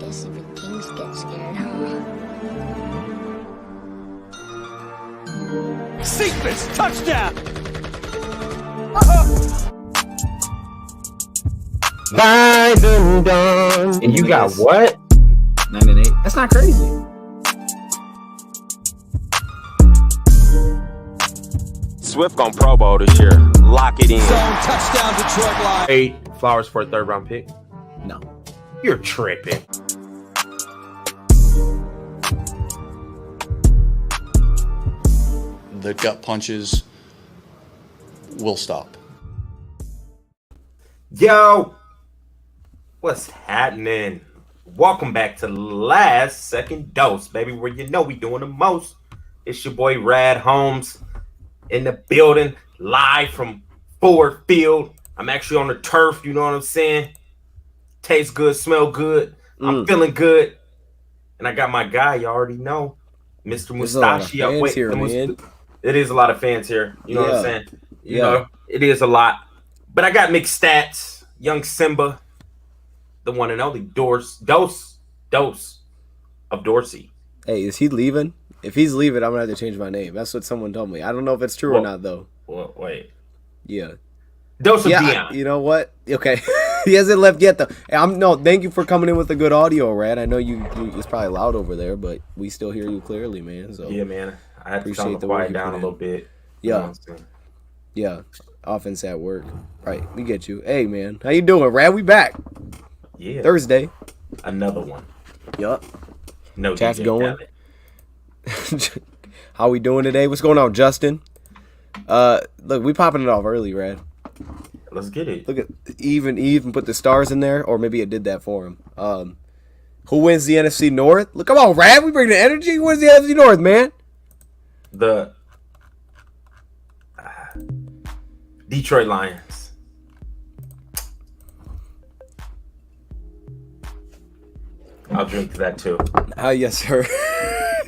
guess even kings get scared, huh? Sequence touchdown. Rise and dawn. And you got what? 9-8. That's not crazy. Swift on Pro Bowl this year. Lock it in. Zone touchdown, Detroit Lions. 8 Flowers for a third round pick. No. You're tripping. The gut punches will stop. Yo, what's happening? Welcome back to Last Second Dose, baby, where you know we doing the most. It's your boy Rad Holmes in the building, live from Ford Field. I'm actually on the turf, you know what I'm saying? Tastes good, smell good. I'm feeling good. And I got my guy, you already know, Mr. Mustachio. Wait, here, man. it is a lot of fans here. You know what I'm saying? You Yeah. know, it is a lot. But I got mixed stats. Young Simba, the one and only Dose of Dorsey. Hey, is he leaving? If he's leaving, I'm gonna have to change my name. That's what someone told me. I don't know if it's true or not, though. Well, wait. Yeah. Dose of Dion. You know what? Okay. He hasn't left yet, though. Thank you for coming in with the good audio, Rad. I know it's probably loud over there, but we still hear you clearly, man. So Yeah, man. I had to appreciate tell him the to quiet work you down a put in. little bit. Yeah. You know what I'm saying? Yeah. Offense at work. Right. We get you. Hey, man. How you doing, Rad? We back. Yeah. Thursday. Another one. Yup. No Chat's DJ going. Khaled. How we doing today? What's going on, Justin? Look, we popping it off early, Rad. Let's get it. Look at even put the stars in there, or maybe it did that for him. Who wins the NFC North? Look, come on, Rad. We bring the energy. Who wins the NFC North, man? The Detroit Lions. I'll drink to that too. Yes, sir.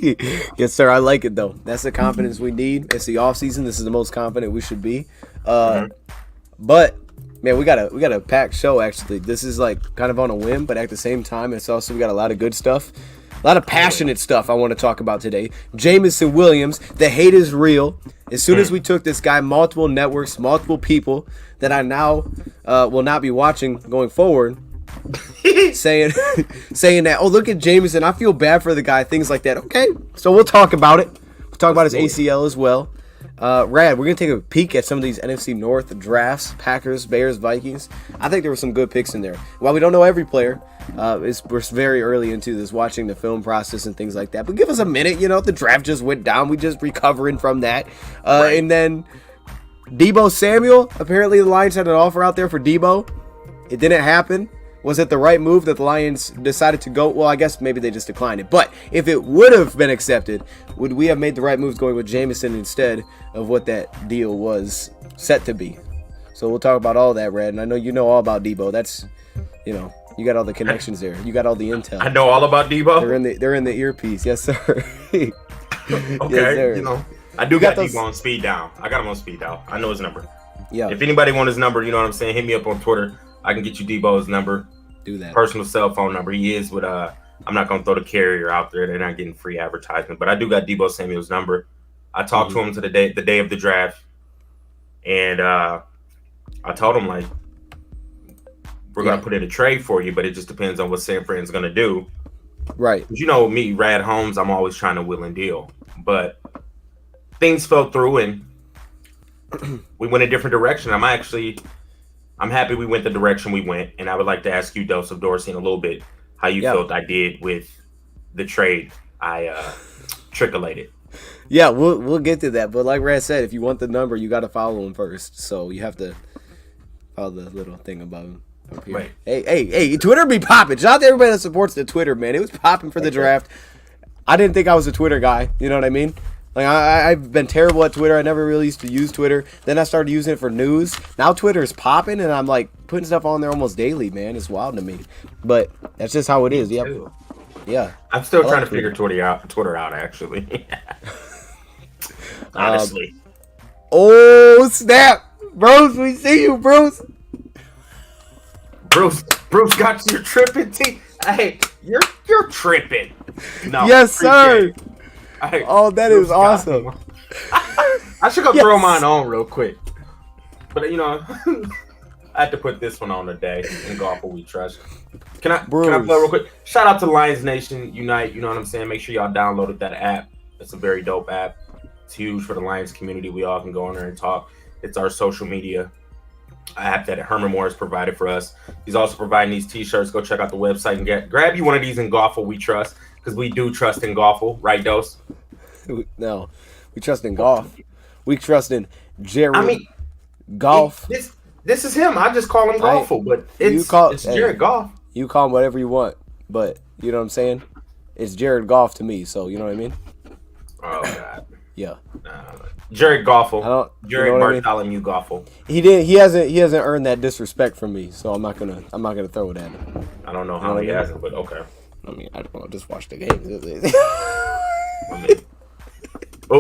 Yes, sir. I like it, though. That's the confidence we need. It's the offseason. This is the most confident we should be. But, man, we got a packed show, actually. This is, like, kind of on a whim, but at the same time, it's also we got a lot of good stuff. A lot of passionate stuff I want to talk about today. Jameson Williams, the hate is real. As soon as we took this guy, multiple networks, multiple people that I now will not be watching going forward, saying that, oh, look at Jameson, I feel bad for the guy, things like that. Okay, so we'll talk about it. We'll talk about his ACL as well. Rad, we're going to take a peek at some of these NFC North drafts, Packers, Bears, Vikings. I think there were some good picks in there. While we don't know every player, we're very early into this, watching the film process and things like that. But give us a minute, the draft just went down. We just recovering from that. And then Deebo Samuel, apparently the Lions had an offer out there for Deebo. It didn't happen. Was it the right move that the Lions decided to go? Well, I guess maybe they just declined it. But if it would have been accepted, would we have made the right moves going with Jameson instead of what that deal was set to be? So we'll talk about all that, Red. And I know you know all about Deebo. That's, you got all the connections there. You got all the intel. I know all about Deebo. They're in the earpiece. Yes, sir. Okay, Yes, sir. I do got those... Deebo on speed dial. I got him on speed dial. I know his number. Yeah. If anybody want his number, you know what I'm saying, hit me up on Twitter. I can get you Deebo's number. Do that. Personal cell phone number. He is with I'm not gonna throw the carrier out there. They're not getting free advertisement, but I do got Deebo Samuel's number. I talked to him the day of the draft, and I told him, like, we're gonna put in a trade for you, but it just depends on what San Fran's gonna do. Right. You know me, Rad Holmes, I'm always trying to will and deal. But things fell through and we went a different direction. I'm happy we went the direction we went, and I would like to ask you, Dose of Dorsey, in a little bit, how you felt I did with the trade I trickulated. Yeah, we'll get to that. But like Rad said, if you want the number, you got to follow him first. So you have to follow the little thing above him up here. Right. Hey, Twitter be popping. Shout out to everybody that supports the Twitter, man. It was popping for the draft. I didn't think I was a Twitter guy. You know what I mean? Like, I've been terrible at Twitter. I never really used to use Twitter. Then I started using it for news. Now Twitter is popping, and I'm, like, putting stuff on there almost daily, man. It's wild to me. But that's just how it is. Yep. Yeah. I'm still trying to figure Twitter out, actually. Honestly. Oh, snap. Bruce, we see you, Bruce. Bruce got your tripping teeth. Hey, you're tripping. No. Yes, sir. Hey, Oh, that is awesome. I should go throw mine on real quick. But, you know, I had to put this one on today in Golf We Trust. Can I play real quick? Shout out to Lions Nation Unite. You know what I'm saying? Make sure y'all downloaded that app. It's a very dope app. It's huge for the Lions community. We all can go in there and talk. It's our social media app that Herman Moore has provided for us. He's also providing these t-shirts. Go check out the website and grab you one of these in Golf We Trust, because we do trust in golf, right, Dose? No, we trust in golf. We trust in Jared Golf. This is him. I just call him Golfo, but it's Jared Goff. You call him whatever you want, but you know what I'm saying? It's Jared Goff to me, so you know what I mean? Oh God. Yeah. Jared Goffel. Jared you know Bartholomew Goffel. He hasn't earned that disrespect from me, so I'm not gonna throw it at him. I don't know how he hasn't, but okay. I mean, I don't know. Just watch the game.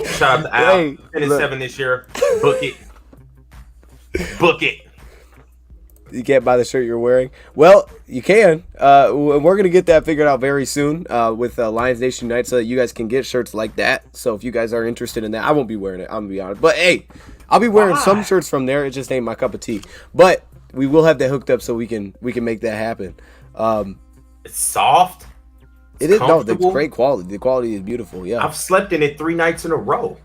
Shout out to Al. 10-7 this year. Book it. Book it. You can't buy the shirt you're wearing. Well, you can. We're going to get that figured out very soon with Lions Nation Unite so that you guys can get shirts like that. So if you guys are interested in that, I won't be wearing it. I'm going to be honest. But, hey, I'll be wearing some shirts from there. It just ain't my cup of tea. But we will have that hooked up so we can make that happen. It's soft. It is. No, it's great quality. The quality is beautiful. Yeah. I've slept in it 3 nights in a row.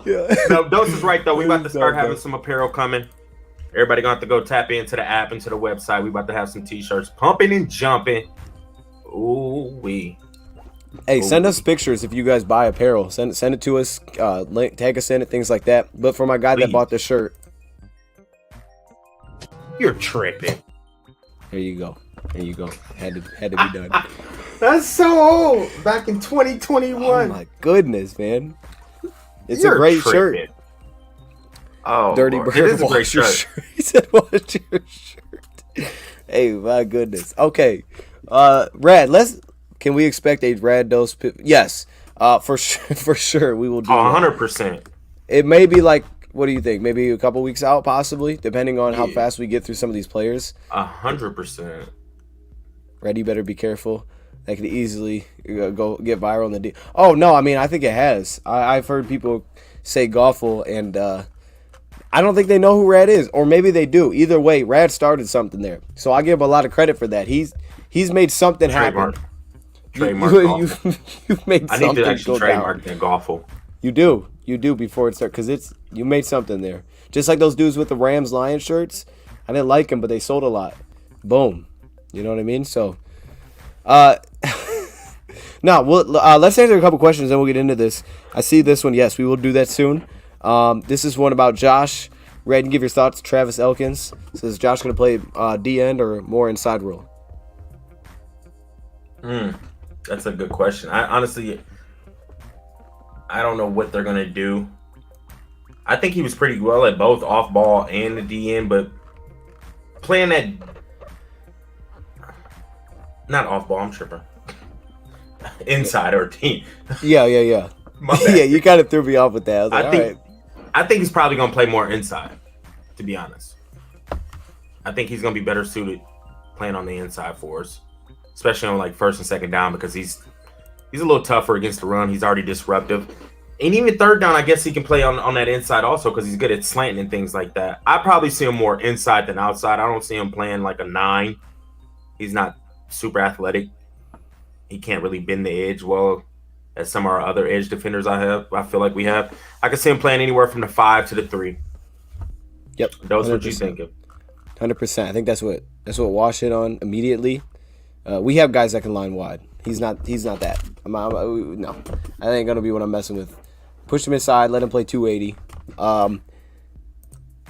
Yeah. No, Dose is right though. We about to start having some apparel coming. Everybody gonna have to go tap into the app, into the website. We about to have some t-shirts pumping and jumping. Ooh wee. Hey, send us pictures if you guys buy apparel. Send it to us. Tag us in it, things like that. But for my guy that bought the shirt, you're tripping. There you go. Had to be done. That's so old. Back in 2021. Oh my goodness, man. It's a great shirt. Oh, Dirty Lord. Bird. It is a great shirt. He said, "Wash your shirt." Hey, my goodness. Okay, Rad. Can we expect a Rad Dose? Yes, for sure. We will do 100%. It may be like, what do you think? Maybe a couple weeks out, possibly, depending on how fast we get through some of these players. 100%. Rad, you better be careful. That could easily go get viral in the Oh no, I mean I think it has. I've heard people say Goffel, and I don't think they know who Rad is, or maybe they do. Either way, Rad started something there, so I give a lot of credit for that. He's made something happen. Trademark. You've made something. I need to actually trademark that Goffel. You do before it starts, because you made something there. Just like those dudes with the Rams Lions shirts. I didn't like them, but they sold a lot. Boom. You know what I mean? So. Now, let's answer a couple questions, then we'll get into this. I see this one. Yes, we will do that soon. This is one about Josh. Red, and give your thoughts. Travis Elkins says, Josh going to play D end or more inside role? That's a good question. I don't know what they're going to do. I think he was pretty well at both off ball and the D end, but playing that. Not off ball, I'm tripping. Inside or team. Yeah. Yeah, you kind of threw me off with that. I think he's probably going to play more inside, to be honest. I think he's going to be better suited playing on the inside for us, especially on like first and second down, because he's a little tougher against the run. He's already disruptive. And even third down, I guess he can play on that inside also, because he's good at slanting and things like that. I probably see him more inside than outside. I don't see him playing like a 9. He's not super athletic. He can't really bend the edge well as some of our other edge defenders I feel like we have. I can see him playing anywhere from the 5 to the 3. Yep. That's what you thinking. 100%. I think that's what Wash hit on immediately. We have guys that can line wide. He's not that. No. That ain't gonna be what I'm messing with. Push him inside, let him play 280.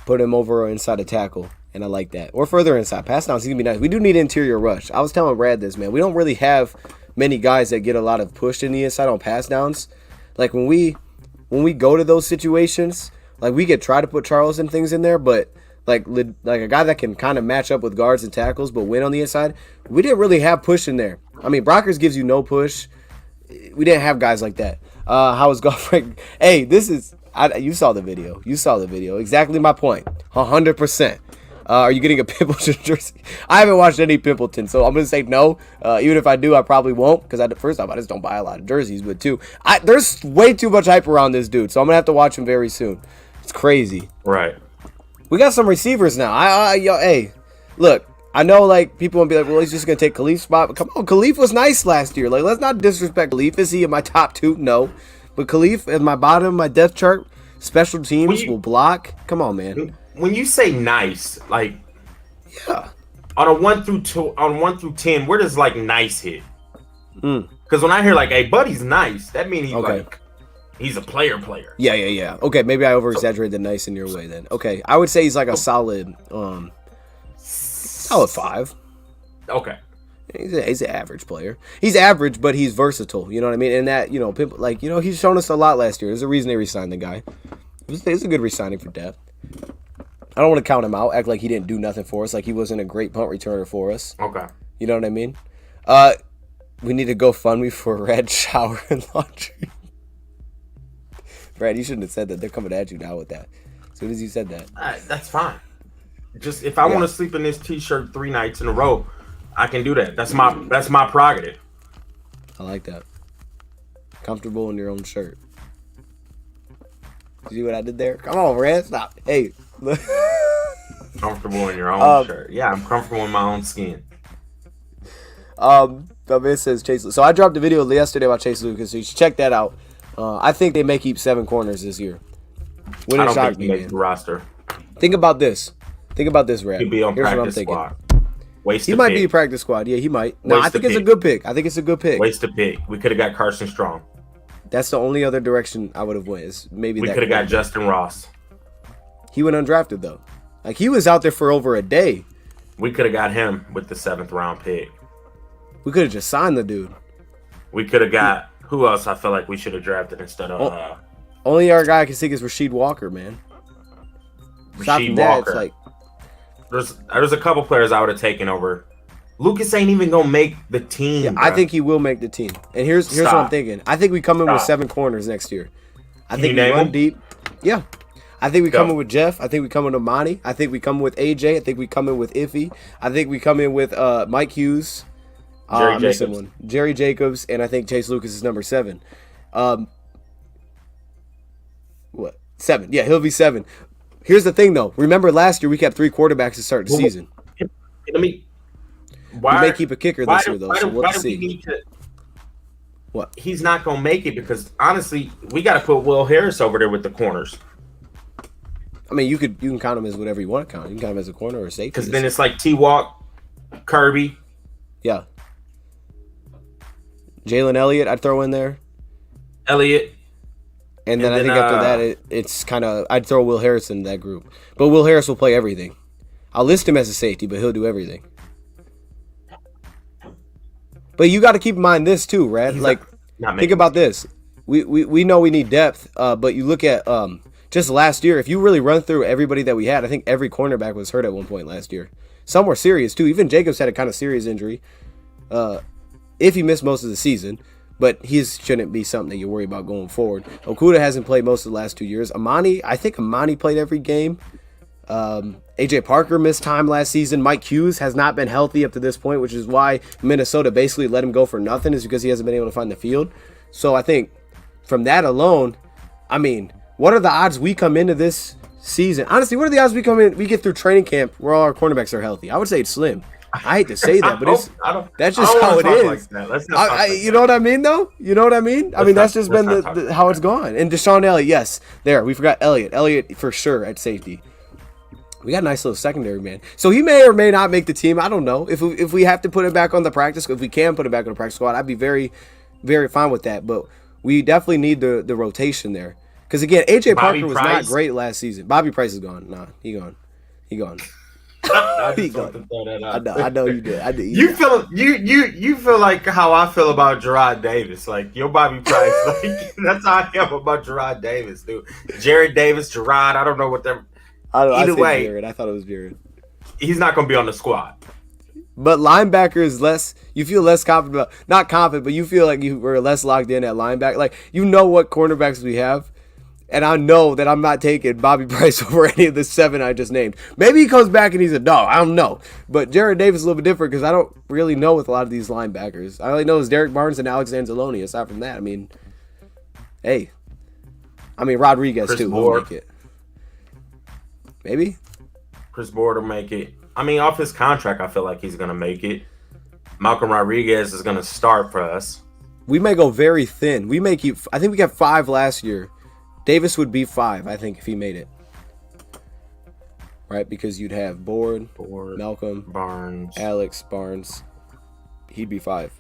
Put him over inside a tackle. And I like that. Or further inside. Pass downs, he's going to be nice. We do need interior rush. I was telling Brad this, man. We don't really have many guys that get a lot of push in the inside on pass downs. Like, when we go to those situations, like, we could try to put Charles and things in there, but, like a guy that can kind of match up with guards and tackles but win on the inside, we didn't really have push in there. I mean, Brockers gives you no push. We didn't have guys like that. How is golf? Hey, You saw the video. Exactly my point. 100%. Are you getting a Pimpleton jersey? I haven't watched any Pimpleton, so I'm gonna say no. Even if I do, I probably won't, because first off, I just don't buy a lot of jerseys. But two, there's way too much hype around this dude, so I'm gonna have to watch him very soon. It's crazy. Right. We got some receivers now. Hey, look. I know, like, people will be like, well, he's just gonna take Khalif's spot. But come on, Khalif was nice last year. Like, let's not disrespect Khalif. Is he in my top 2? No. But Khalif is my bottom, my depth chart. Special teams will block. Come on, man. When you say nice, like, yeah, on a 1 through 10, where does like nice hit? Because when I hear like, hey, buddy's nice, that means he's a player. Yeah. Okay, maybe I over exaggerate the nice in your way then. Okay, I would say he's like a solid 5. Okay. He's an average player. He's average, but he's versatile. You know what I mean? And that, he's shown us a lot last year. There's a reason they re-signed the guy. It's a good re-signing for depth. I don't want to count him out, act like he didn't do nothing for us, like he wasn't a great punt returner for us. Okay. You know what I mean? We need to go fund me for red shower and laundry. Brad, you shouldn't have said that. They're coming at you now with that. As soon as you said that. That's fine. Just if I want to sleep in this t-shirt 3 nights in a row, I can do that. That's my prerogative. I like that. Comfortable in your own shirt. See what I did there? Come on, Red. Stop. Hey. Comfortable in your own shirt. Yeah, I'm comfortable in my own skin. The man says Chase. So I dropped a video yesterday about Chase Lucas, so you should check that out. I think they may keep 7 corners this year. I don't think he makes the roster. Think about this, Red. He'd be on practice squad. He might be a practice squad. Yeah, he might. No, I think it's a good pick. Waste a pick. We could have got Carson Strong. That's the only other direction I would have went. Is maybe we could have got Justin Ross. He went undrafted though. Like he was out there for over a day. We could have got him with the 7th round pick. We could have just signed the dude. We could have got who else? I feel like we should have drafted instead of. Only our guy I can think is Rasheed Walker, man. Rasheed Walker. It's like there's a couple players I would have taken over. Lucas ain't even gonna make the team. Yeah, I think he will make the team. And here's what I'm thinking. I think we come in with 7 corners next year. I think we run deep. Yeah. I think we come in with Jeff. I think we come in with Monty. I think we come in with AJ. I think we come in with Iffy. I think we come in with Mike Hughes. Jerry Jacobs. And I think Chase Lucas is number 7. What? 7. Yeah, he'll be 7. Here's the thing, though. Remember last year we kept 3 quarterbacks to start the season. We may keep a kicker this year, though, so we'll see. What? He's not going to make it because, honestly, we got to put Will Harris over there with the corners. I mean, you can count him as whatever you want to count. You can count him as a corner or a safety. Because then it's like T-Walk, Kirby. Yeah. Jalen Elliott, I'd throw in there. Elliott. And then I think after that, it's kind of, I'd throw Will Harris in that group. But Will Harris will play everything. I'll list him as a safety, but he'll do everything. But you got to keep in mind this too, Rad. Think about this. We know we need depth, but you look at just last year, if you really run through everybody that we had, I think every cornerback was hurt at one point last year. Some were serious too. Even Jacobs had a kind of serious injury. If he missed most of the season. But he shouldn't be something that you worry about going forward. Okuda hasn't played most of the last 2 years. I think Amani played every game. AJ Parker missed time last season. Mike Hughes has not been healthy up to this point, which is why Minnesota basically let him go for nothing, is because he hasn't been able to find the field. So I think from that alone, I mean, what are the odds we come into this season? Honestly, what are the odds we get through training camp where all our cornerbacks are healthy? I would say it's slim. I hate to say that, but that's just how it is. You know what I mean, though? You know what I mean? That's just been how it's gone. And Deshaun Elliott, yes. There, we forgot Elliott. Elliott for sure at safety. We got a nice little secondary, man. So he may or may not make the team. I don't know. If we have to put him back on the practice, if we can put him back on the practice squad, I'd be very, very fine with that. But we definitely need the rotation there. Because, again, AJ Parker was not great last season. Bobby Price is gone. Nah, he gone. I know you did. You feel like how I feel about Gerard Davis. Like your Bobby Price. Like that's how I feel about Gerard Davis, dude. Jared Davis, Gerard. I don't know what they're. Either way, Jared. I thought it was Jared. He's not going to be on the squad. But linebacker is less. You feel less confident about. Not confident, but you feel like you were less locked in at linebacker. Like you know what cornerbacks we have. And I know that I'm not taking Bobby Price over any of the 7 I just named. Maybe he comes back and he's a dog. I don't know. But Jared Davis is a little bit different because I don't really know with a lot of these linebackers. I only know is Derek Barnes and Alex Anzalone. Aside from that, I mean, hey. I mean, Rodriguez, Chris too, will Board. make it. Maybe? Chris Board will make it. I mean, off his contract, I feel like he's going to make it. Malcolm Rodriguez is going to start for us. We may go very thin. We may keep. I think we got 5 last year. Davis would be 5, I think, if he made it. Right? Because you'd have Board, Malcolm, Barnes, Alex, Barnes. He'd be 5.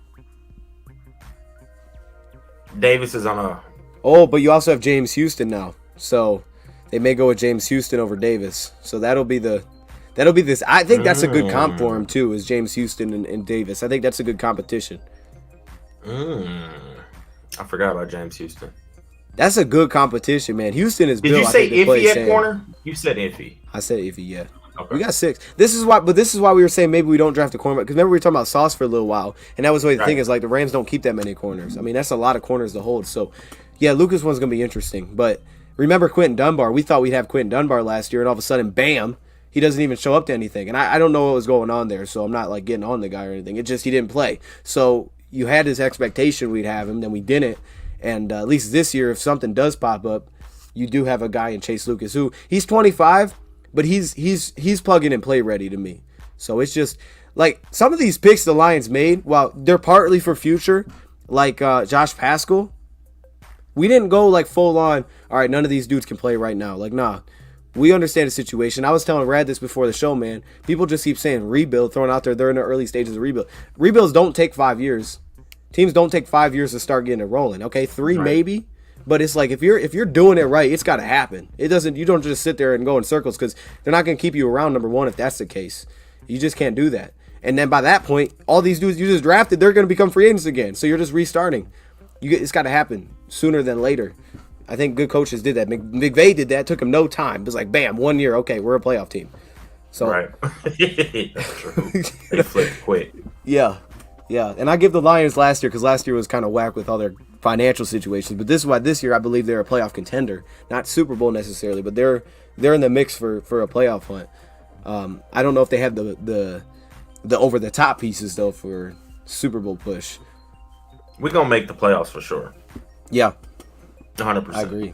Davis is on a. Oh, but you also have James Houston now. So they may go with James Houston over Davis. So that'll be this. I think that's a good comp for him, too, is James Houston and Davis. I think that's a good competition. I forgot about James Houston. That's a good competition, man. Houston is Did built. you say iffy at Sam. corner? You said iffy. I said iffy, yeah. Okay. We got 6. This is why we were saying maybe we don't draft a cornerback. Because remember we were talking about Sauce for a little while, and that was the thing is like the Rams don't keep that many corners. I mean that's a lot of corners to hold. So yeah, Lucas one's gonna be interesting. But remember Quentin Dunbar? We thought we'd have Quentin Dunbar last year, and all of a sudden, bam, he doesn't even show up to anything. And I don't know what was going on there, so I'm not like getting on the guy or anything. It's just he didn't play. So you had this expectation we'd have him, then we didn't. And at least this year, if something does pop up, you do have a guy in Chase Lucas who he's 25, but he's plug-in and play ready to me. So it's just like some of these picks the Lions made, while they're partly for future, like Josh Pascal. We didn't go like full on, all right, none of these dudes can play right now. Like, nah, we understand the situation. I was telling Rad this before the show, man. People just keep saying rebuild, throwing out there they're in the early stages of rebuild. Rebuilds don't take 5 years. Teams don't take 5 years to start getting it rolling. Okay, 3 maybe. But it's like if you're doing it right, it's got to happen. It doesn't. You don't just sit there and go in circles because they're not going to keep you around. Number one, if that's the case, you just can't do that. And then by that point, all these dudes you just drafted, they're going to become free agents again. So you're just restarting. It's got to happen sooner than later. I think good coaches did that. McVay did that. It took him no time. It was like, bam, 1 year. Okay, we're a playoff team. So right. That's true. They flipped quick. Yeah. And I give the Lions last year because last year was kind of whack with all their financial situations. But this is why this year I believe they're a playoff contender, not Super Bowl necessarily, but they're in the mix for a playoff hunt. I don't know if they have the over the top pieces though for Super Bowl push. We're gonna make the playoffs for sure. Yeah, 100%. I agree.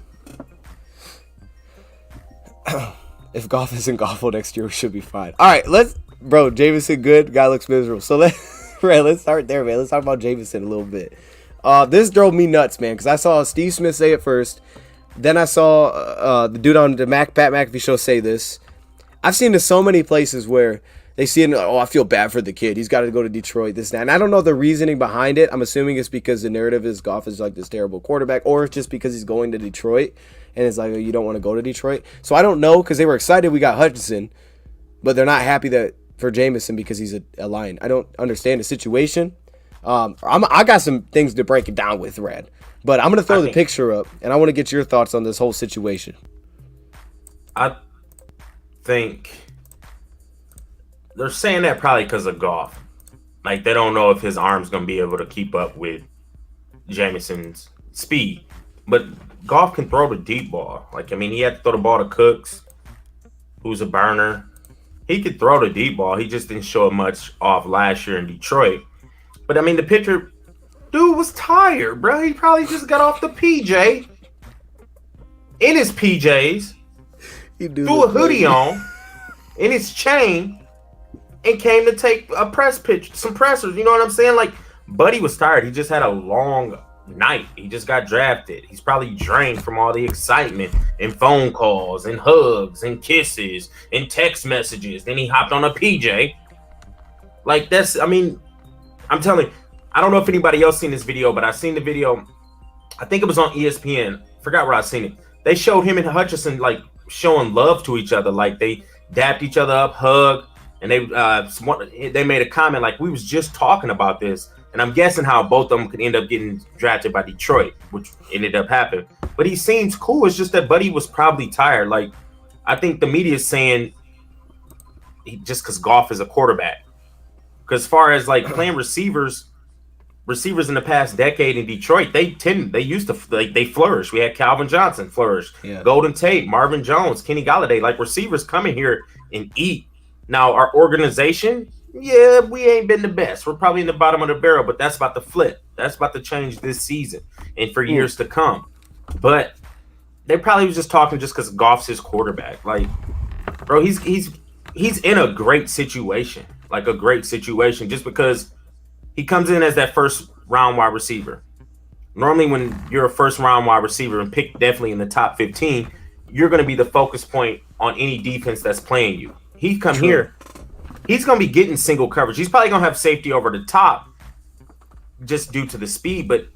If golf isn't golfful next year, we should be fine. All right, bro. Jameson good. Guy looks miserable. So let's start there, man. Let's talk about Jameson a little bit. This drove me nuts, man, because I saw Steve Smith say it first. Then I saw the dude on the Pat McAfee show say this. I've seen this so many places where they see it and, I feel bad for the kid. He's got to go to Detroit, this, that. And I don't know the reasoning behind it. I'm assuming it's because the narrative is Goff is like this terrible quarterback, or it's just because he's going to Detroit, and it's like, you don't want to go to Detroit. So I don't know, because they were excited we got Hutchinson, but they're not happy that for Jameson because he's a Lion. I don't understand the situation. I got some things to break it down with, Rad. But I'm going to throw the picture up, and I want to get your thoughts on this whole situation. I think they're saying that probably because of Goff. Like, they don't know if his arm's going to be able to keep up with Jameson's speed. But Goff can throw the deep ball. Like, I mean, he had to throw the ball to Cooks, who's a burner. He could throw the deep ball. He just didn't show it much off last year in Detroit. But, I mean, the picture, dude was tired, bro. He probably just got off the PJ. In his PJs. Threw a hoodie on. In his chain. And came to take a press pitch, some pressers. You know what I'm saying? Like, Buddy was tired. He just had a long night. He just got drafted. He's probably drained from all the excitement and phone calls and hugs and kisses and text messages. Then he hopped on a PJ. Like, that's, I mean, I'm telling you, I don't know if anybody else seen this video, but I seen the video. I think it was on ESPN. Forgot where I seen it. They showed him and Hutchinson, like, showing love to each other. Like, they dapped each other up, hugged. And they made a comment like, we was just talking about this. And I'm guessing how both of them could end up getting drafted by Detroit, which ended up happening. But he seems cool. It's just that Buddy was probably tired. Like, I think the media is saying just because Goff is a quarterback. Because as far as, like, playing receivers, receivers in the past decade in Detroit, they used to they flourish. We had Calvin Johnson flourish, Golden Tate, Marvin Jones, Kenny Golladay. Like receivers come in here and eat. Now our organization, yeah, we ain't been the best. We're probably in the bottom of the barrel, but that's about to flip. That's about to change this season and for years to come. But they probably was just talking just because Goff's his quarterback. Like, bro, he's in a great situation, like a great situation, just because he comes in as that first round wide receiver. Normally, when you're a first round wide receiver and picked definitely in the top 15, you're going to be the focus point on any defense that's playing you. He come here, he's going to be getting single coverage. He's probably going to have safety over the top just due to the speed, but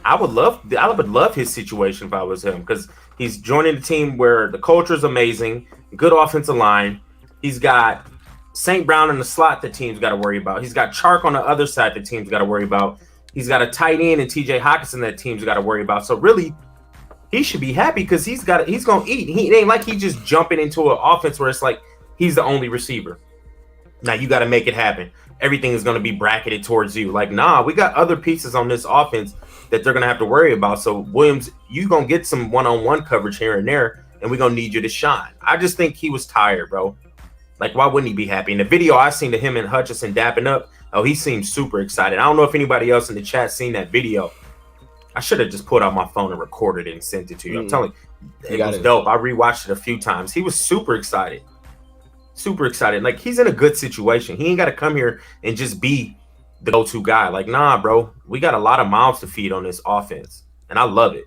I would love his situation if I was him, because he's joining a team where the culture is amazing, good offensive line. He's got St. Brown in the slot the team's got to worry about. He's got Chark on the other side the team's got to worry about. He's got a tight end and TJ Hockenson that team's got to worry about. So really, he should be happy because he's going to eat. It ain't like he's just jumping into an offense where it's like he's the only receiver. Now you got to make it happen. Everything is going to be bracketed towards you. Like, nah, we got other pieces on this offense that they're going to have to worry about. So, Williams, you're going to get some one-on-one coverage here and there, and we're going to need you to shine. I just think he was tired, bro. Like, why wouldn't he be happy? In the video I seen to him and Hutchinson dapping up, he seemed super excited. I don't know if anybody else in the chat seen that video. I should have just pulled out my phone and recorded it and sent it to you. I'm telling you, it was dope. I rewatched it a few times. He was super excited. Super excited. Like, he's in a good situation. He ain't got to come here and just be the go-to guy. Like, nah, bro, we got a lot of mouths to feed on this offense, and I love it.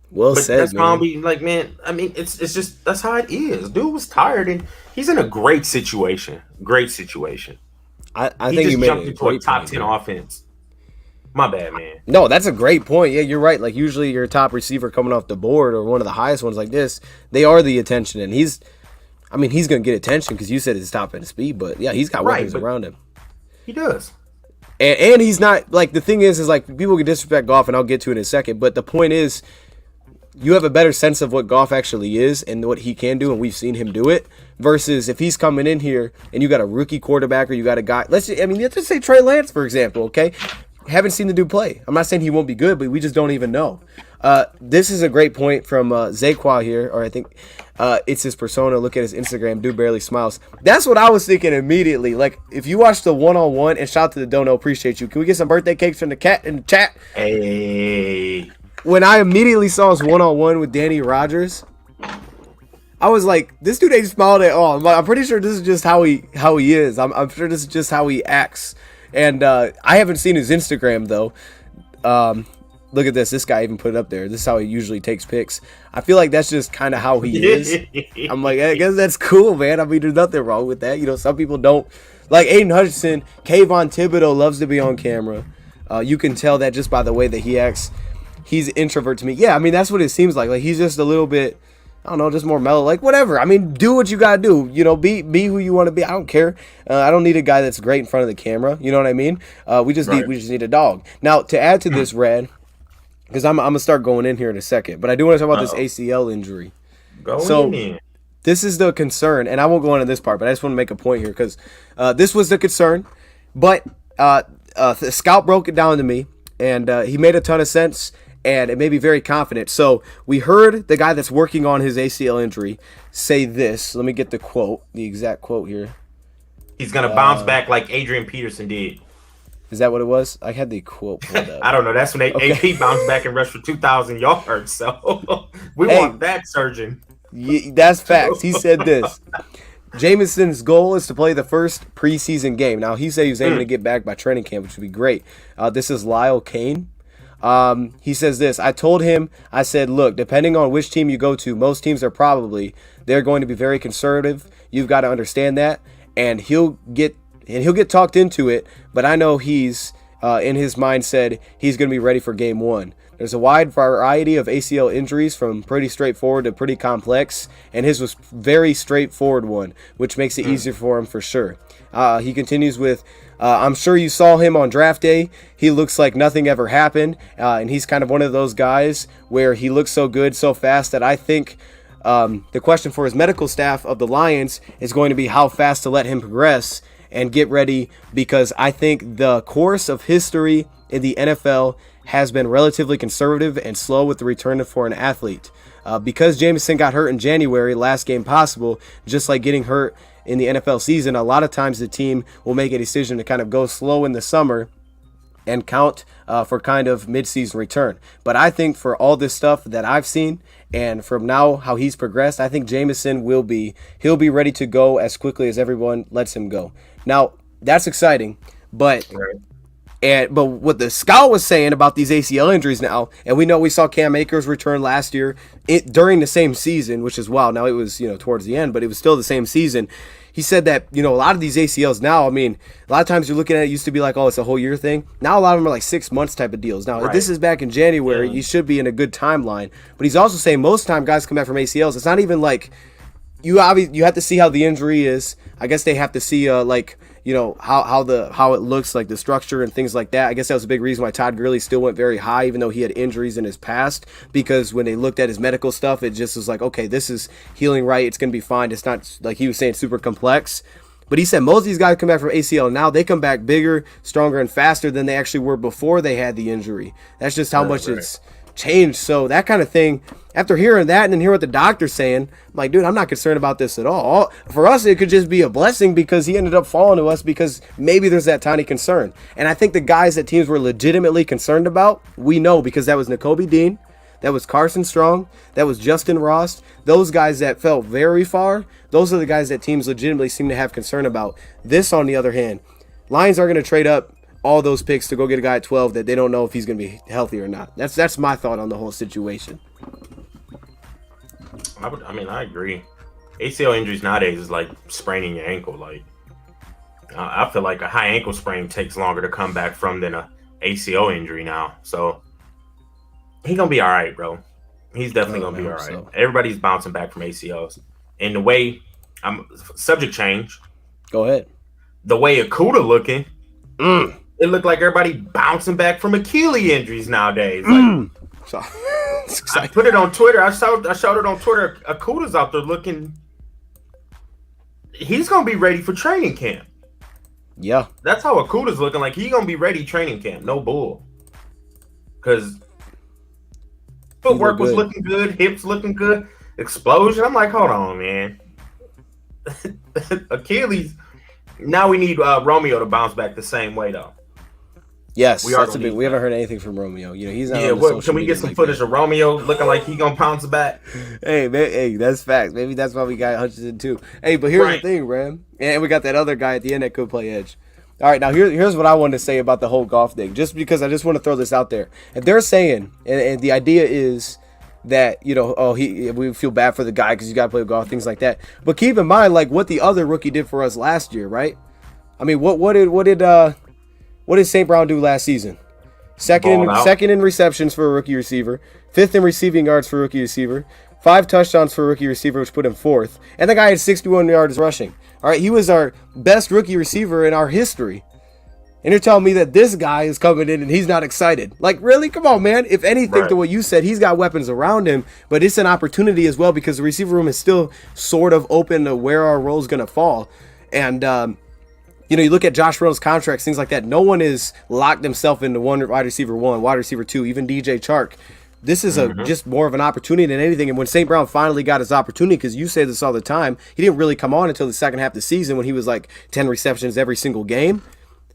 Well said, that's man. why be like, man, I mean, it's just that's how it is. Dude was tired, and he's in a great situation. Great situation. I think you jumped made into a top 10 offense. My bad, man. No, that's a great point. Yeah, you're right. Like, usually your top receiver coming off the board or one of the highest ones like this, they are the attention, and he's going to get attention because you said his top end speed, but yeah, he's got weapons around him. He does. And he's not, like, the thing is like, people can disrespect Goff, and I'll get to it in a second, but the point is, you have a better sense of what Goff actually is and what he can do, and we've seen him do it, versus if he's coming in here and you got a rookie quarterback or you got a guy, let's just say Trey Lance, for example, okay? Haven't seen the dude play. I'm not saying he won't be good, but we just don't even know. This is a great point from Zaquan here, or I think it's his persona. Look at his Instagram. Dude barely smiles. That's what I was thinking immediately. Like, if you watch the one-on-one, and shout out to the Dono, appreciate you. Can we get some birthday cakes from the cat in the chat? Hey. When I immediately saw his one-on-one with Danny Rogers, I was like, this dude ain't smiled at all. I'm pretty sure this is just how he is. I'm sure this is just how he acts. And I haven't seen his Instagram, though. Look at this. This guy even put it up there. This is how he usually takes pics. I feel like that's just kind of how he is. I'm like, I guess that's cool, man. I mean, there's nothing wrong with that. You know, some people don't. Like Aiden Hutchinson, Kayvon Thibodeau loves to be on camera. You can tell that just by the way that he acts. He's an introvert to me. Yeah, I mean, that's what it seems like. Like, he's just a little bit, I don't know, just more mellow. Like, whatever. I mean, do what you got to do. You know, be who you want to be. I don't care. I don't need a guy that's great in front of the camera. You know what I mean? We just need a dog. Now, to add to this, Rad, because I'm going to start going in here in a second, but I do want to talk about this ACL injury. This is the concern, and I won't go into this part, but I just want to make a point here because this was the concern. But the scout broke it down to me, and he made a ton of sense. And it made me very confident. So we heard the guy that's working on his ACL injury say this. Let me get the exact quote here. He's going to bounce back like Adrian Peterson did. Is that what it was? I had the quote pulled up. I don't know. That's when AP bounced back and rushed for 2,000 yards. So we want that surgeon. That's facts. He said this. Jameson's goal is to play the first preseason game. Now, he said he was aiming to get back by training camp, which would be great. This is Lyle Kane. He says this. I told him, I said, look, depending on which team you go to, most teams are they're going to be very conservative. You've got to understand that. And he'll get talked into it. But I know he's, in his mind said he's going to be ready for game one. There's a wide variety of ACL injuries from pretty straightforward to pretty complex. And his was very straightforward one, which makes it easier for him for sure. He continues with, I'm sure you saw him on draft day. He looks like nothing ever happened. And he's kind of one of those guys where he looks so good so fast that I think the question for his medical staff of the Lions is going to be how fast to let him progress. and get ready, because I think the course of history in the NFL has been relatively conservative and slow with the return for an athlete. Because Jameson got hurt in January, last game possible, just like getting hurt in the NFL season, a lot of times the team will make a decision to kind of go slow in the summer and count for kind of mid-season return. But I think for all this stuff that I've seen, and from now how he's progressed, I think Jameson he'll be ready to go as quickly as everyone lets him go. Now, that's exciting, but what the scout was saying about these ACL injuries now, and we saw Cam Akers return last year during the same season, which is wild. Now it was, towards the end, but it was still the same season. He said that, a lot of these ACLs now, a lot of times you're looking at it, used to be like, oh, it's a whole year thing. Now a lot of them are like 6 months type of deals. Now, if this is back in January, you should be in a good timeline. But he's also saying most time guys come back from ACLs. It's not even like you have to see how the injury is. I guess they have to see how it looks, like the structure and things like that. I guess that was a big reason why Todd Gurley still went very high, even though he had injuries in his past, because when they looked at his medical stuff, it just was like, okay, this is healing right. It's going to be fine. It's not, like he was saying, super complex. But he said most of these guys come back from ACL now, they come back bigger, stronger, and faster than they actually were before they had the injury. That's just how much it's changed. So that kind of thing, after hearing that and then hearing what the doctor's saying, I'm like, dude, I'm not concerned about this at all. For us, it could just be a blessing because he ended up falling to us, because maybe there's that tiny concern. And I think the guys that teams were legitimately concerned about, we know, because that was Nakobe Dean, that was Carson Strong, that was Justin Ross. Those guys that fell very far, those are the guys that teams legitimately seem to have concern about. This, on the other hand, Lions are going to trade up all those picks to go get a guy at 12 that they don't know if he's going to be healthy or not. That's my thought on the whole situation. I agree. ACL injuries nowadays is like spraining your ankle. Like, I feel like a high ankle sprain takes longer to come back from than a ACL injury now. So he's gonna be all right, bro. He's definitely gonna be all right. So everybody's bouncing back from ACLs. And the way subject change. Go ahead. The way Akuda looking, it looked like everybody bouncing back from Achilles injuries nowadays. Like, I put it on Twitter. I showed it on Twitter. Akuda's out there looking. He's gonna be ready for training camp. Yeah, that's how Akuda's looking. Like he's gonna be ready training camp. No bull. Because footwork was looking good, hips looking good, explosion. I'm like, hold on, man. Achilles. Now we need Romeo to bounce back the same way, though. Yes, we haven't heard anything from Romeo. He's not. Yeah, can we get some footage of Romeo looking like he gonna bounce back? Hey, that's facts. Maybe that's why we got Hutchinson too. Hey, but here's the thing, Ram, and we got that other guy at the end that could play edge. All right, now here's what I wanted to say about the whole golf thing, just because I just want to throw this out there. If they're saying, and the idea is that we feel bad for the guy because he's got to play golf, things like that. But keep in mind, like what the other rookie did for us last year, right? I mean, what did St. Brown do last season? Second in receptions for a rookie receiver, 5th in receiving yards for a rookie receiver, 5 touchdowns for a rookie receiver, which put him 4th, and the guy had 61 yards rushing. All right, he was our best rookie receiver in our history. And you're telling me that this guy is coming in and he's not excited. Like, really? Come on, man. If anything, to what you said, he's got weapons around him, but it's an opportunity as well because the receiver room is still sort of open to where our role is going to fall. And, you look at Josh Reynolds' contracts, things like that. No one is locked himself into one wide receiver 1, wide receiver 2, even DJ Chark. This is just more of an opportunity than anything. And when St. Brown finally got his opportunity, because you say this all the time, he didn't really come on until the second half of the season when he was like 10 receptions every single game.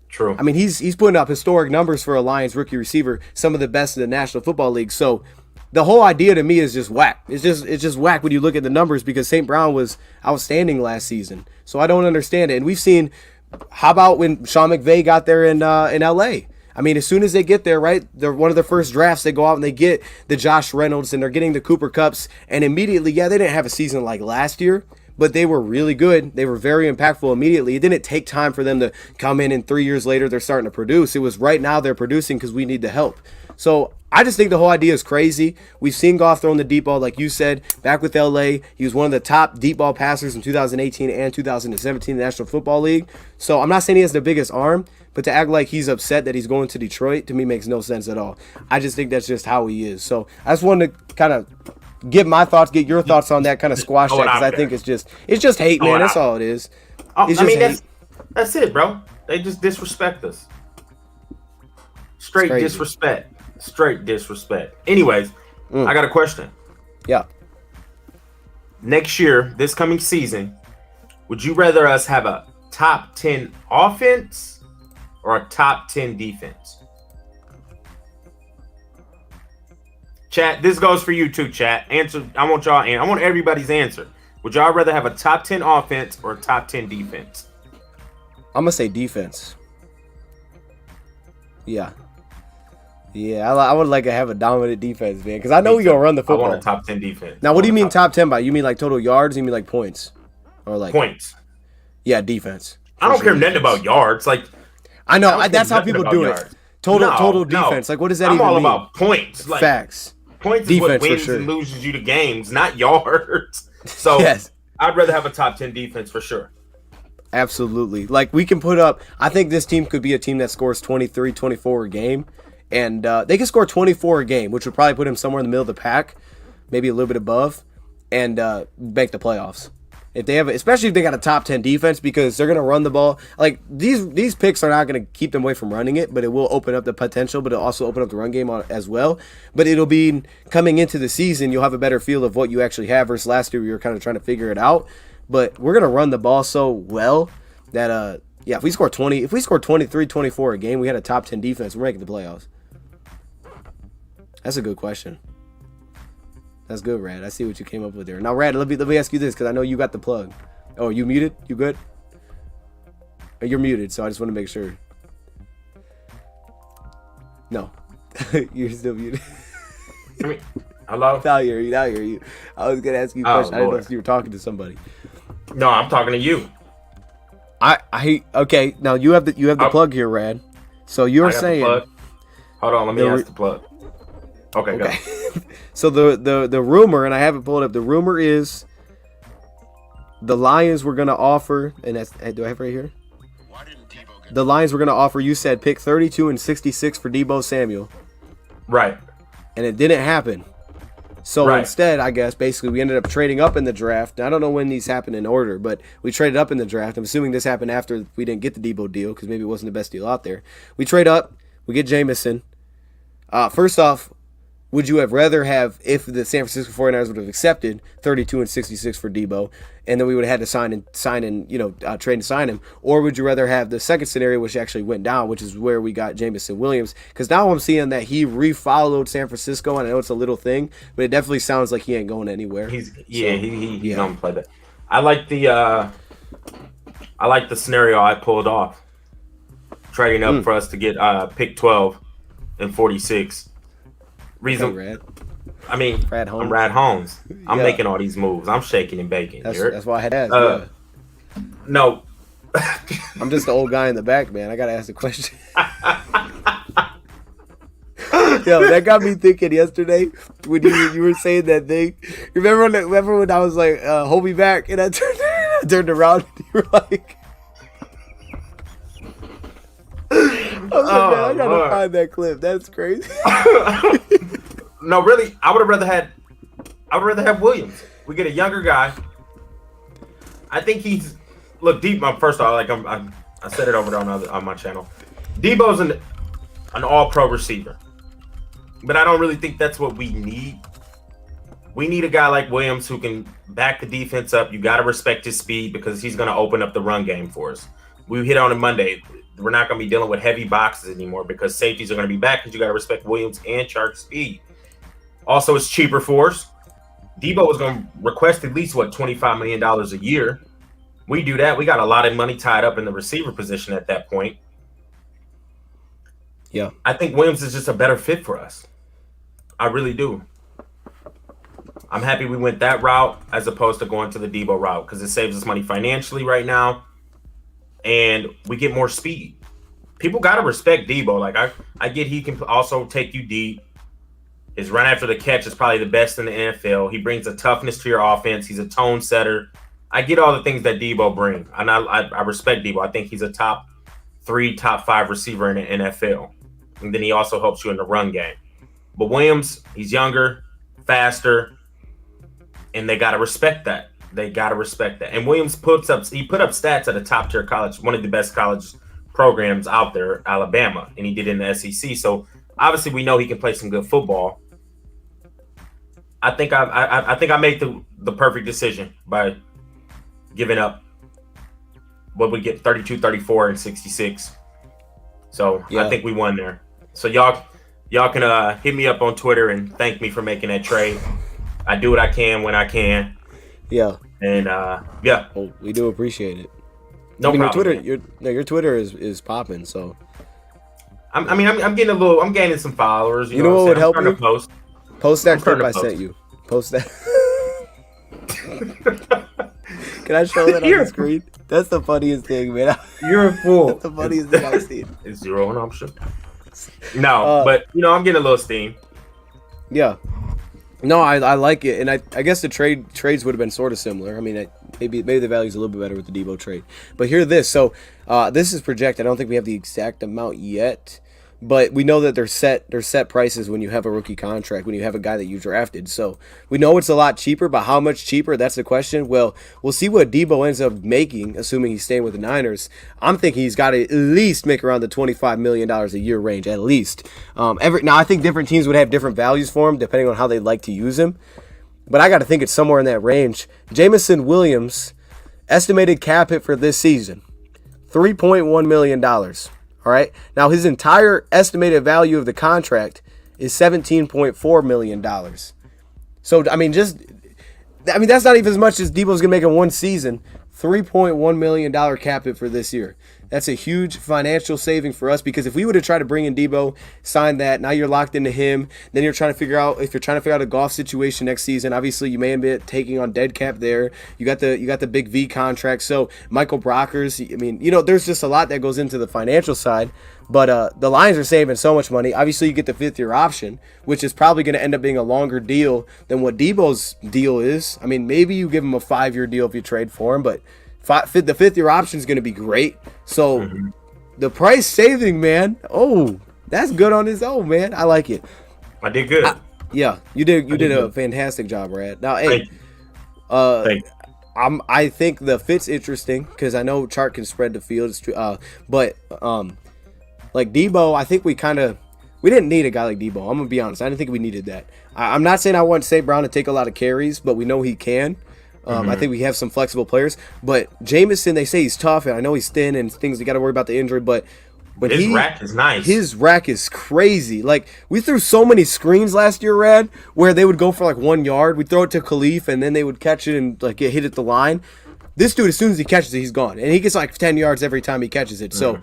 True. I mean, he's putting up historic numbers for a Lions rookie receiver, some of the best in the National Football League. So the whole idea to me is just whack. It's just whack when you look at the numbers because St. Brown was outstanding last season. So I don't understand it. And we've seen, how about when Sean McVay got there in L.A.? I mean, as soon as they get there, right, they're one of their first drafts, they go out and they get the Josh Reynolds and they're getting the Cooper Kupps. And immediately, they didn't have a season like last year, but they were really good. They were very impactful immediately. It didn't take time for them to come in and 3 years later they're starting to produce. It was right now they're producing because we need the help. So I just think the whole idea is crazy. We've seen Goff throwing the deep ball, like you said, back with LA. He was one of the top deep ball passers in 2018 and 2017 in the National Football League. So I'm not saying he has the biggest arm, but to act like he's upset that he's going to Detroit, to me, makes no sense at all. I just think that's just how he is. So I just wanted to kind of get my thoughts, get your thoughts on that, kind of squash that, because I think it's just hate, man. That's all it is. It's just hate. That's it, bro. They just disrespect us. Straight disrespect. Straight disrespect. Anyways, I got a question. Yeah. Next year, this coming season, would you rather us have a top 10 offense or a top 10 defense? Chat, this goes for you too, chat. Answer. I want y'all. I want everybody's answer. Would y'all rather have a top 10 offense or a top 10 defense? I'm gonna say defense. Yeah. Yeah, I would like to have a dominant defense, man, because I know we gonna run the football. I want a top 10 defense. Now, what do you mean top 10 by? You mean like total yards? Or you mean like points, or like points? Yeah, defense. I don't care nothing about yards. Like I know that's how people do it. Total defense. Like what does that even mean? I'm all about points. Like, facts. Points is what wins and loses you to games, not yards. So yes. I'd rather have a top 10 defense for sure. Absolutely. Like we can put up, I think this team could be a team that scores 23, 24 a game. And they can score 24 a game, which would probably put him somewhere in the middle of the pack, maybe a little bit above, and make the playoffs. If they have, especially if they got a top 10 defense, because they're gonna run the ball. Like these picks are not gonna keep them away from running it, but it will open up the potential. But it'll also open up the run game as well. But it'll be coming into the season, you'll have a better feel of what you actually have versus last year. We were kind of trying to figure it out. But we're gonna run the ball so well that if we score 23, 24 a game, we had a top 10 defense. We're making the playoffs. That's a good question. That's good, Rad. I see what you came up with there. Now, Rad, let me ask you this, because I know you got the plug. Oh, you muted? You good? You're muted, so I just want to make sure. No. You're still muted. Hello? Now I hear you. I was going to ask you a question. I didn't know if you were talking to somebody. No, I'm talking to you. Okay, now you have the plug here, Rad. So you're saying... Hold on, let me ask the plug. Okay. Go. So the rumor, and I haven't pulled up, the rumor is the Lions were going to offer, and that's, do I have it right here? The Lions were going to offer, you said, pick 32 and 66 for Deebo Samuel. Right. And it didn't happen. So instead, I guess, basically, we ended up trading up in the draft. Now, I don't know when these happened in order, but we traded up in the draft. I'm assuming this happened after we didn't get the Deebo deal, because maybe it wasn't the best deal out there. We trade up, we get Jameson. First off, would you have rather have, if the San Francisco 49ers would have accepted 32 and 66 for Deebo, and then we would have had to trade and sign him, or would you rather have the second scenario, which actually went down, which is where we got Jameson Williams? Because now I'm seeing that he refollowed San Francisco, and I know it's a little thing, but it definitely sounds like he ain't going anywhere. He's gonna play that. I like the scenario I pulled off, trading up for us to get pick 12 and 46. Reason, I mean, I'm Rad Holmes. I'm making all these moves. I'm shaking and baking. That's why I had to ask. No. I'm just the old guy in the back, man. I got to ask the question. Yo, that got me thinking yesterday when you were saying that thing. Remember when I was like, hold me back, and I turned around and you were like... I was like, man, I gotta find that clip. That's crazy. No, really, I would rather have Williams. We get a younger guy. I think he's deep. First off, like I said it over there on my channel. Deebo's an all-pro receiver, but I don't really think that's what we need. We need a guy like Williams who can back the defense up. You got to respect his speed because he's going to open up the run game for us. We hit on it Monday. We're not going to be dealing with heavy boxes anymore because safeties are going to be back because you got to respect Williams and Chark's speed. Also, it's cheaper for us. Deebo is going to request at least, $25 million a year. We do that. We got a lot of money tied up in the receiver position at that point. Yeah. I think Williams is just a better fit for us. I really do. I'm happy we went that route as opposed to going to the Deebo route because it saves us money financially right now. And we get more speed. People got to respect Deebo. Like, I get he can also take you deep. His run after the catch is probably the best in the NFL. He brings a toughness to your offense. He's a tone setter. I get all the things that Deebo brings. And I respect Deebo. I think he's a top 3, top 5 receiver in the NFL. And then he also helps you in the run game. But Williams, he's younger, faster, and they got to respect that. They gotta respect that. And Williams put up stats at a top tier college, one of the best college programs out there, Alabama, and he did in the SEC. So obviously we know he can play some good football. I think I made the perfect decision by giving up what we get 32, 34, and 66. So I think we won there. So y'all can hit me up on Twitter and thank me for making that trade. I do what I can when I can. Yeah. And well, we do appreciate it. No problem. Your Twitter is popping. So I'm gaining some followers. You know what would help you? Post that clip I sent you. Post that. Can I show that on the screen? That's the funniest thing, man. You're a fool. That's the funniest thing I've seen. Is 0 an option? No, but I'm getting a little steam. Yeah. No, I like it, and I guess the trades would have been sort of similar. I mean, maybe the value's a little bit better with the Deebo trade. But hear this. So this is projected. I don't think we have the exact amount yet. But we know that they're set prices when you have a rookie contract, when you have a guy that you drafted. So we know it's a lot cheaper, but how much cheaper? That's the question. Well, we'll see what Deebo ends up making, assuming he's staying with the Niners. I'm thinking he's got to at least make around the $25 million a year range, at least. Now, I think different teams would have different values for him, depending on how they like to use him. But I got to think it's somewhere in that range. Jameson Williams, estimated cap hit for this season, $3.1 million. All right. Now, his entire estimated value of the contract is $17.4 million. So, that's not even as much as Deebo's going to make in one season. $3.1 million cap hit for this year. That's a huge financial saving for us, because if we would have tried to bring in Deebo, sign that, now you're locked into him, then you're trying to figure out a golf situation next season. Obviously, you may end up taking on dead cap there. You got the big V contract. So Michael Brockers, there's just a lot that goes into the financial side. But the Lions are saving so much money. Obviously, you get the 5th-year option, which is probably going to end up being a longer deal than what Deebo's deal is. I mean, maybe you give him a 5-year deal if you trade for him, but the 5th-year option is going to be great. So the price saving, man, that's good on his own, man. I like it. I did good. Yeah, you did a fantastic job, Brad. Now, hey, Thank you. I think the fit's interesting because I know Chark can spread the field. But like Deebo, I think we didn't need a guy like Deebo. I'm gonna be honest. I didn't think we needed that. I'm not saying I want St. Brown to take a lot of carries, but we know he can. I think we have some flexible players. But Jameson, they say he's tough, and I know he's thin and things. We got to worry about the injury, but his rack is nice. His rack is crazy. Like, we threw so many screens last year, Rad, where they would go for like 1 yard. We'd throw it to Khalif, and then they would catch it and like get hit at the line. This dude, as soon as he catches it, he's gone, and he gets like 10 yards every time he catches it. So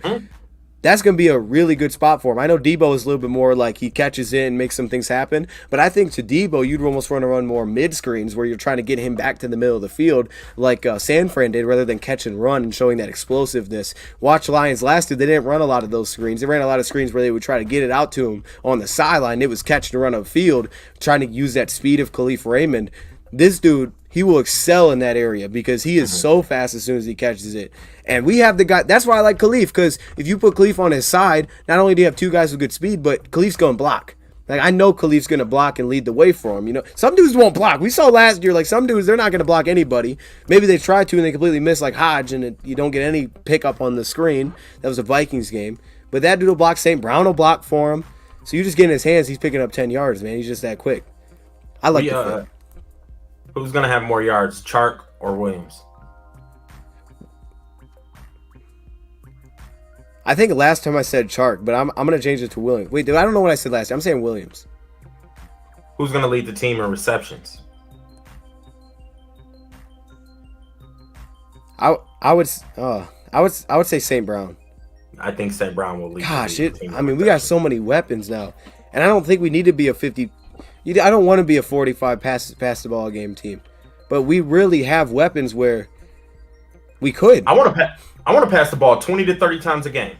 that's going to be a really good spot for him. I know Deebo is a little bit more like he catches it and makes some things happen, but I think to Deebo, you'd almost want to run more mid-screens where you're trying to get him back to the middle of the field like San Fran did, rather than catch and run and showing that explosiveness. Watch Lions last year, they didn't run a lot of those screens. They ran a lot of screens where they would try to get it out to him on the sideline. It was catch and run upfield, trying to use that speed of Khalif Raymond. This dude, he will excel in that area because he is so fast as soon as he catches it. And we have the guy. That's why I like Khalif, because if you put Khalif on his side, not only do you have two guys with good speed, but Khalif's going to block. Like, I know Khalif's going to block and lead the way for him. Some dudes won't block. We saw last year, like, some dudes, they're not going to block anybody. Maybe they try to and they completely miss, like Hodge, and you don't get any pickup on the screen. That was a Vikings game. But that dude will block. St. Brown will block for him. So you just get in his hands, he's picking up 10 yards, man. He's just that quick. I like the fit. Who's going to have more yards, Chark or Williams? I think last time I said Chark, but I'm going to change it to Williams. Wait, dude, I don't know what I said last time. I'm saying Williams. Who's going to lead the team in receptions? I would say St. Brown. I think St. Brown will lead. Gosh, we got so many weapons now, and I don't think we need to be a 50. I don't want to be a 45 pass the ball game team, but we really have weapons where we could. I want to pass the ball 20 to 30 times a game.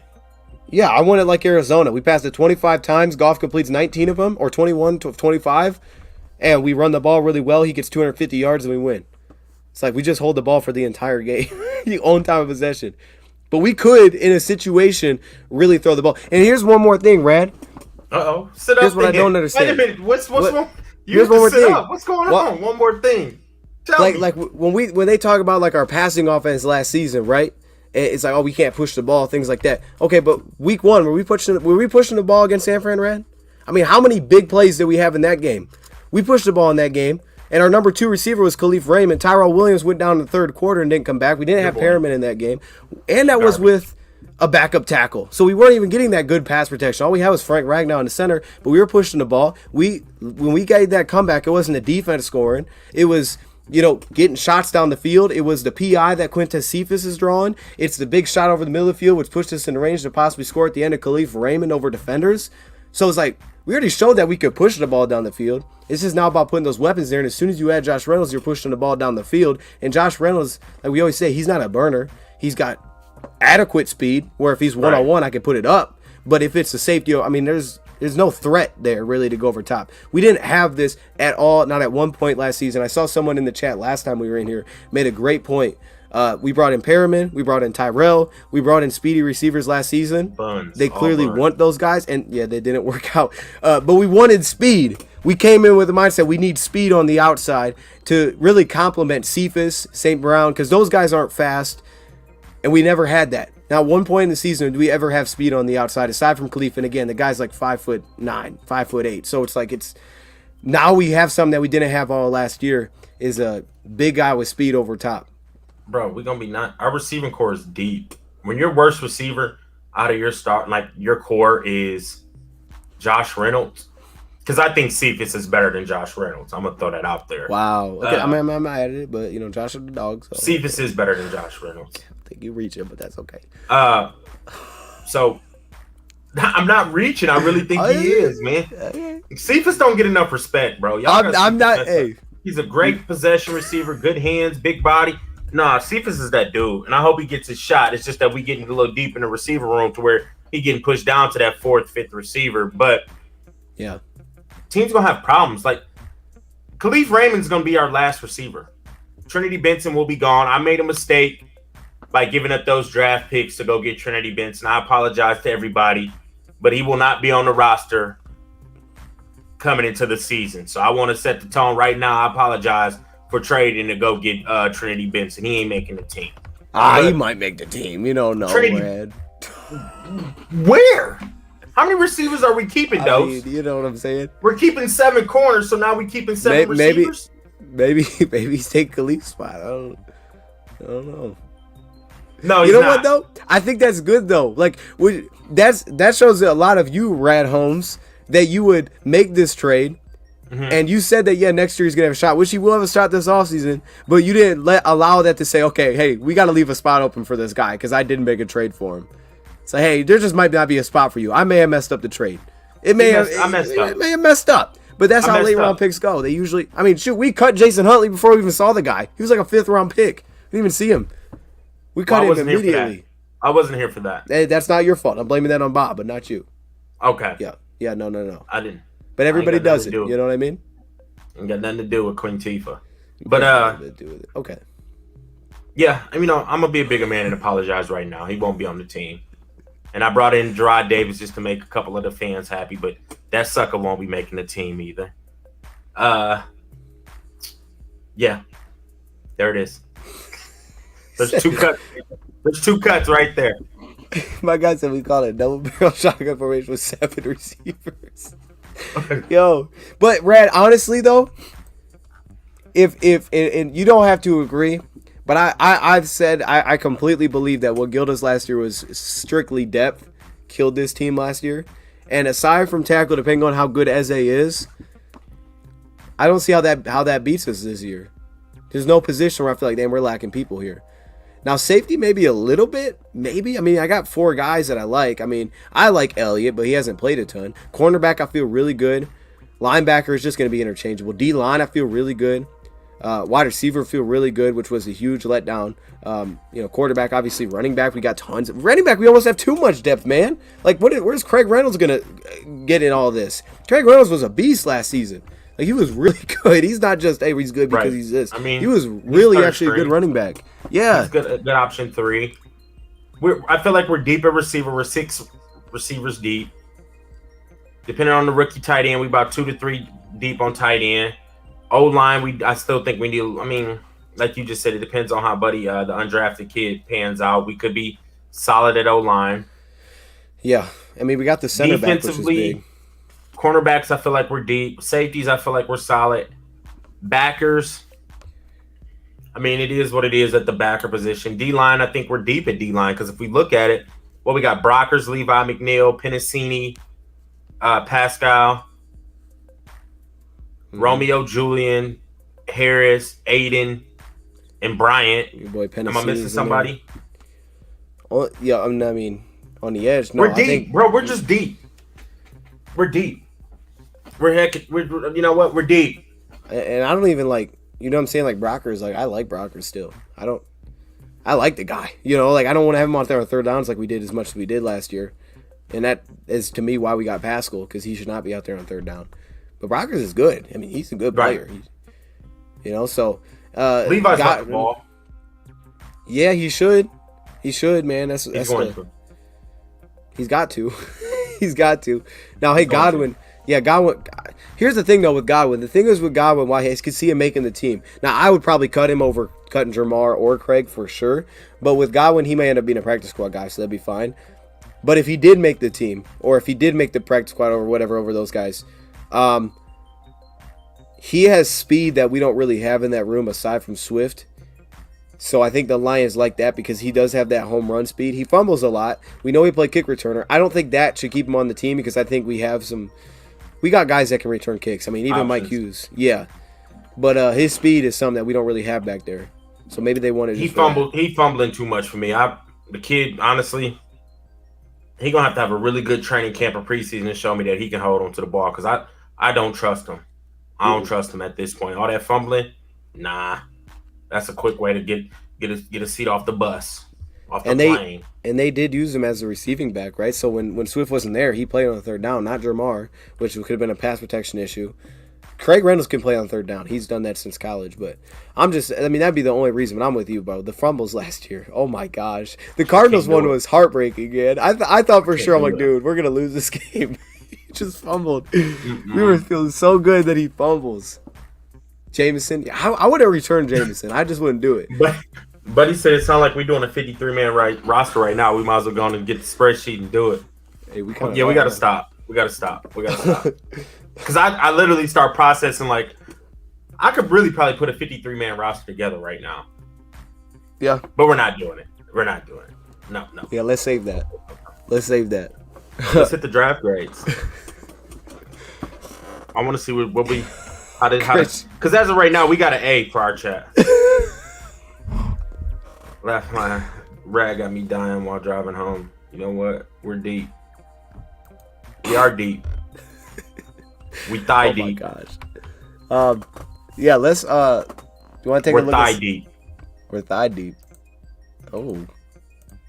Yeah, I want it like Arizona. We passed it 25 times. Goff completes 19 of them, or 21 to 25, and we run the ball really well. He gets 250 yards, and we win. It's like we just hold the ball for the entire game. You own time of possession. But we could, in a situation, really throw the ball. And here's one more thing, Rad. Sit up. Here's what I don't understand. Wait a minute. What's wrong? Here's one more thing. What's going on? One more thing. Like when they talk about like our passing offense last season, right? It's like, oh, we can't push the ball, things like that. Okay, but week 1, were we pushing the ball against San Fran Red? I mean, how many big plays did we have in that game? We pushed the ball in that game, and our number 2 receiver was Khalif Raymond. Tyrell Williams went down in the third quarter and didn't come back. We didn't have Perriman in that game, and that was with a backup tackle. So we weren't even getting that good pass protection. All we had was Frank Ragnow in the center, but we were pushing the ball. When we got that comeback, it wasn't the defense scoring. It was, getting shots down the field. It was the PI that Quintez Cephas is drawing. It's the big shot over the middle of the field, which pushed us in the range to possibly score at the end of Khalif Raymond over defenders. So it's like, we already showed that we could push the ball down the field. It's just now about putting those weapons there. And as soon as you add Josh Reynolds, you're pushing the ball down the field. And Josh Reynolds, like we always say, he's not a burner. He's got adequate speed, where if he's one-on-one, I could put it up. But if it's a safety, I mean, there's no threat there really to go over top. We didn't have this at all, not at one point last season. I saw someone in the chat last time we were in here made a great point. We brought in Perriman, we brought in Tyrell, we brought in speedy receivers last season. They clearly want those guys, and yeah, they didn't work out. But we wanted speed. We came in with the mindset we need speed on the outside to really complement Cephas, St. Brown, because those guys aren't fast, and we never had that. Now, at one point in the season, did we ever have speed on the outside, aside from Khalif? And again, the guy's like 5'9", 5'8". So it's like now we have something that we didn't have all last year, is a big guy with speed over top. Bro, we're gonna be our receiving core is deep. When your worst receiver out of your start, like your core, is Josh Reynolds, because I think Cephas is better than Josh Reynolds. I'm gonna throw that out there. Wow. Okay, I'm not at it, but Josh is the dog. So. Cephas is better than Josh Reynolds. I think you reach it, but that's okay. So I'm not reaching. I really think he is, man. Cephas don't get enough respect, bro. I'm not. Hey, he's a great possession receiver, good hands, big body. Nah, Cephas is that dude, and I hope he gets his shot. It's just that we getting a little deep in the receiver room to where he getting pushed down to that 4th, 5th receiver. But yeah, teams gonna have problems. Like Khalif Raymond's gonna be our last receiver. Trinity Benson will be gone. I made a mistake by giving up those draft picks to go get Trinity Benson. I apologize to everybody, but he will not be on the roster coming into the season. So I want to set the tone right now. I apologize for trading to go get Trinity Benson. He ain't making the team. He might make the team. You don't know, Red. Where? How many receivers are we keeping, though? You know what I'm saying? We're keeping 7 corners, so now we keeping 7 receivers? Maybe he's taking Khalif's spot. I don't know. No, you know what though? I think that's good though. Like that shows a lot of you, Rad Holmes, that you would make this trade. Mm-hmm. And you said that next year he's gonna have a shot, which he will have a shot this offseason, but you didn't allow that to say, okay, hey, we gotta leave a spot open for this guy because I didn't make a trade for him. So hey, there just might not be a spot for you. I may have messed up the trade. It may have messed up. But that's how late round picks go. They usually, we cut Jason Huntley before we even saw the guy. He was like a 5th round pick. We didn't even see him. We cut him immediately. I wasn't here for that. Hey, that's not your fault. I'm blaming that on Bob, but not you. Okay. Yeah, no. I didn't. But everybody does it. You know what I mean? Ain't got nothing to do with Quintifa. But okay. Yeah, I'm gonna be a bigger man and apologize right now. He won't be on the team. And I brought in Gerard Davis just to make a couple of the fans happy, but that sucker won't be making the team either. Yeah. There it is. There's 2 cuts. There's 2 cuts right there. My guy said we call it double barrel shotgun formation with 7 receivers. Yo, but Rad, honestly though, if and you don't have to agree, but I've said I completely believe that what Gilda's last year was strictly depth killed this team last year. And aside from tackle, depending on how good Eze is, I don't see how that beats us this year. There's no position where I feel like, damn, we're lacking people here. Now, safety maybe a little bit, maybe. I got 4 guys that I like. I like Elliott, but he hasn't played a ton. Cornerback, I feel really good. Linebacker is just going to be interchangeable. D-line, I feel really good. Wide receiver, feel really good, which was a huge letdown. Quarterback, obviously. Running back, we got tons. Running back, we almost have too much depth, man. Like, where's Craig Reynolds going to get in all this? Craig Reynolds was a beast last season. Like, he was really good. He's not just, hey, he's good because he's this. He was really actually a good running back. Yeah. He's good option 3. I feel like we're deep at receiver. We're 6 receivers deep. Depending on the rookie tight end, we about 2 to 3 deep on tight end. O-line, I still think we need. I mean, like you just said, it depends on how Buddy, the undrafted kid, pans out. We could be solid at O-line. Yeah, I mean, we got the center back, which is big. Cornerbacks, I feel like we're deep. Safeties, I feel like we're solid. Backers, I mean, it is what it is at the backer position. D-line, I think we're deep at D-line because if we look at it, well, we got Brockers, Levi McNeil, Pennicini, Pascal, Romeo, Julian, Harris, Aiden, and Bryant. Your boy Am I missing somebody? Oh, yeah, I mean, on the edge. No, we're deep, bro. We're just deep. We're deep. We're you know what? We're deep. And I don't even like, you know what I'm saying? Like Brockers, like I like Brockers still. I like the guy. You know, like I don't want to have him out there on third downs like we did as much as we did last year. And that is to me why we got Pascal, because he should not be out there on third down. But Brockers is good. I mean, he's a good player. Right. You know, so Levi's got the ball. Yeah, he should. He should, man. He's got to. He's got to. Now, hey, Godwin. Yeah, Godwin. Here's the thing, though, with Godwin. The thing is with Godwin, why I could see him making the team. Now, I would probably cut him over cutting Jamar or Craig for sure. But with Godwin, he may end up being a practice squad guy, so that'd be fine. But if he did make the team, or if he did make the practice squad or whatever over those guys, he has speed that we don't really have in that room aside from Swift. So I think the Lions like that because he does have that home run speed. He fumbles a lot. We know he played kick returner. I don't think that should keep him on the team because I think we got guys that can return kicks. I mean, even Mike Hughes. Yeah. But his speed is something that we don't really have back there. So maybe they wanted to. He fumbling too much for me. The kid, honestly, he going to have a really good training camp or preseason to show me that he can hold on to the ball because I don't trust him. I don't trust him at this point. All that fumbling, nah. That's a quick way to get a seat off the bus, off the plane. And they did use him as a receiving back, right? So when Swift wasn't there, he played on the third down, not Jamar, which could have been a pass protection issue. Craig Reynolds can play on third down. He's done that since college. But that'd be the only reason. But I'm with you, bro. The fumbles last year, oh my gosh. The Cardinals one was heartbreaking, man. I thought for sure, I'm like, dude, we're going to lose this game. He just fumbled. We were feeling so good that he fumbles. Jameson, I would have returned Jameson. I just wouldn't do it. But he said it sounds like we're doing a 53-man roster right now. We might as well go on and get the spreadsheet and do it. Hey, we got to stop. We got to stop. Because I literally start processing like I could really probably put a 53-man roster together right now. Yeah. But we're not doing it. No. Yeah, let's save that. Let's hit the draft grades. I want to see what we. Because as of right now, we got an A for our chat. Last my rag got me dying while driving home. You know what? We're deep. We are deep. We thigh deep. Oh my gosh. Yeah. Let's. You want to take a look? We're thigh deep. We're thigh deep. Oh,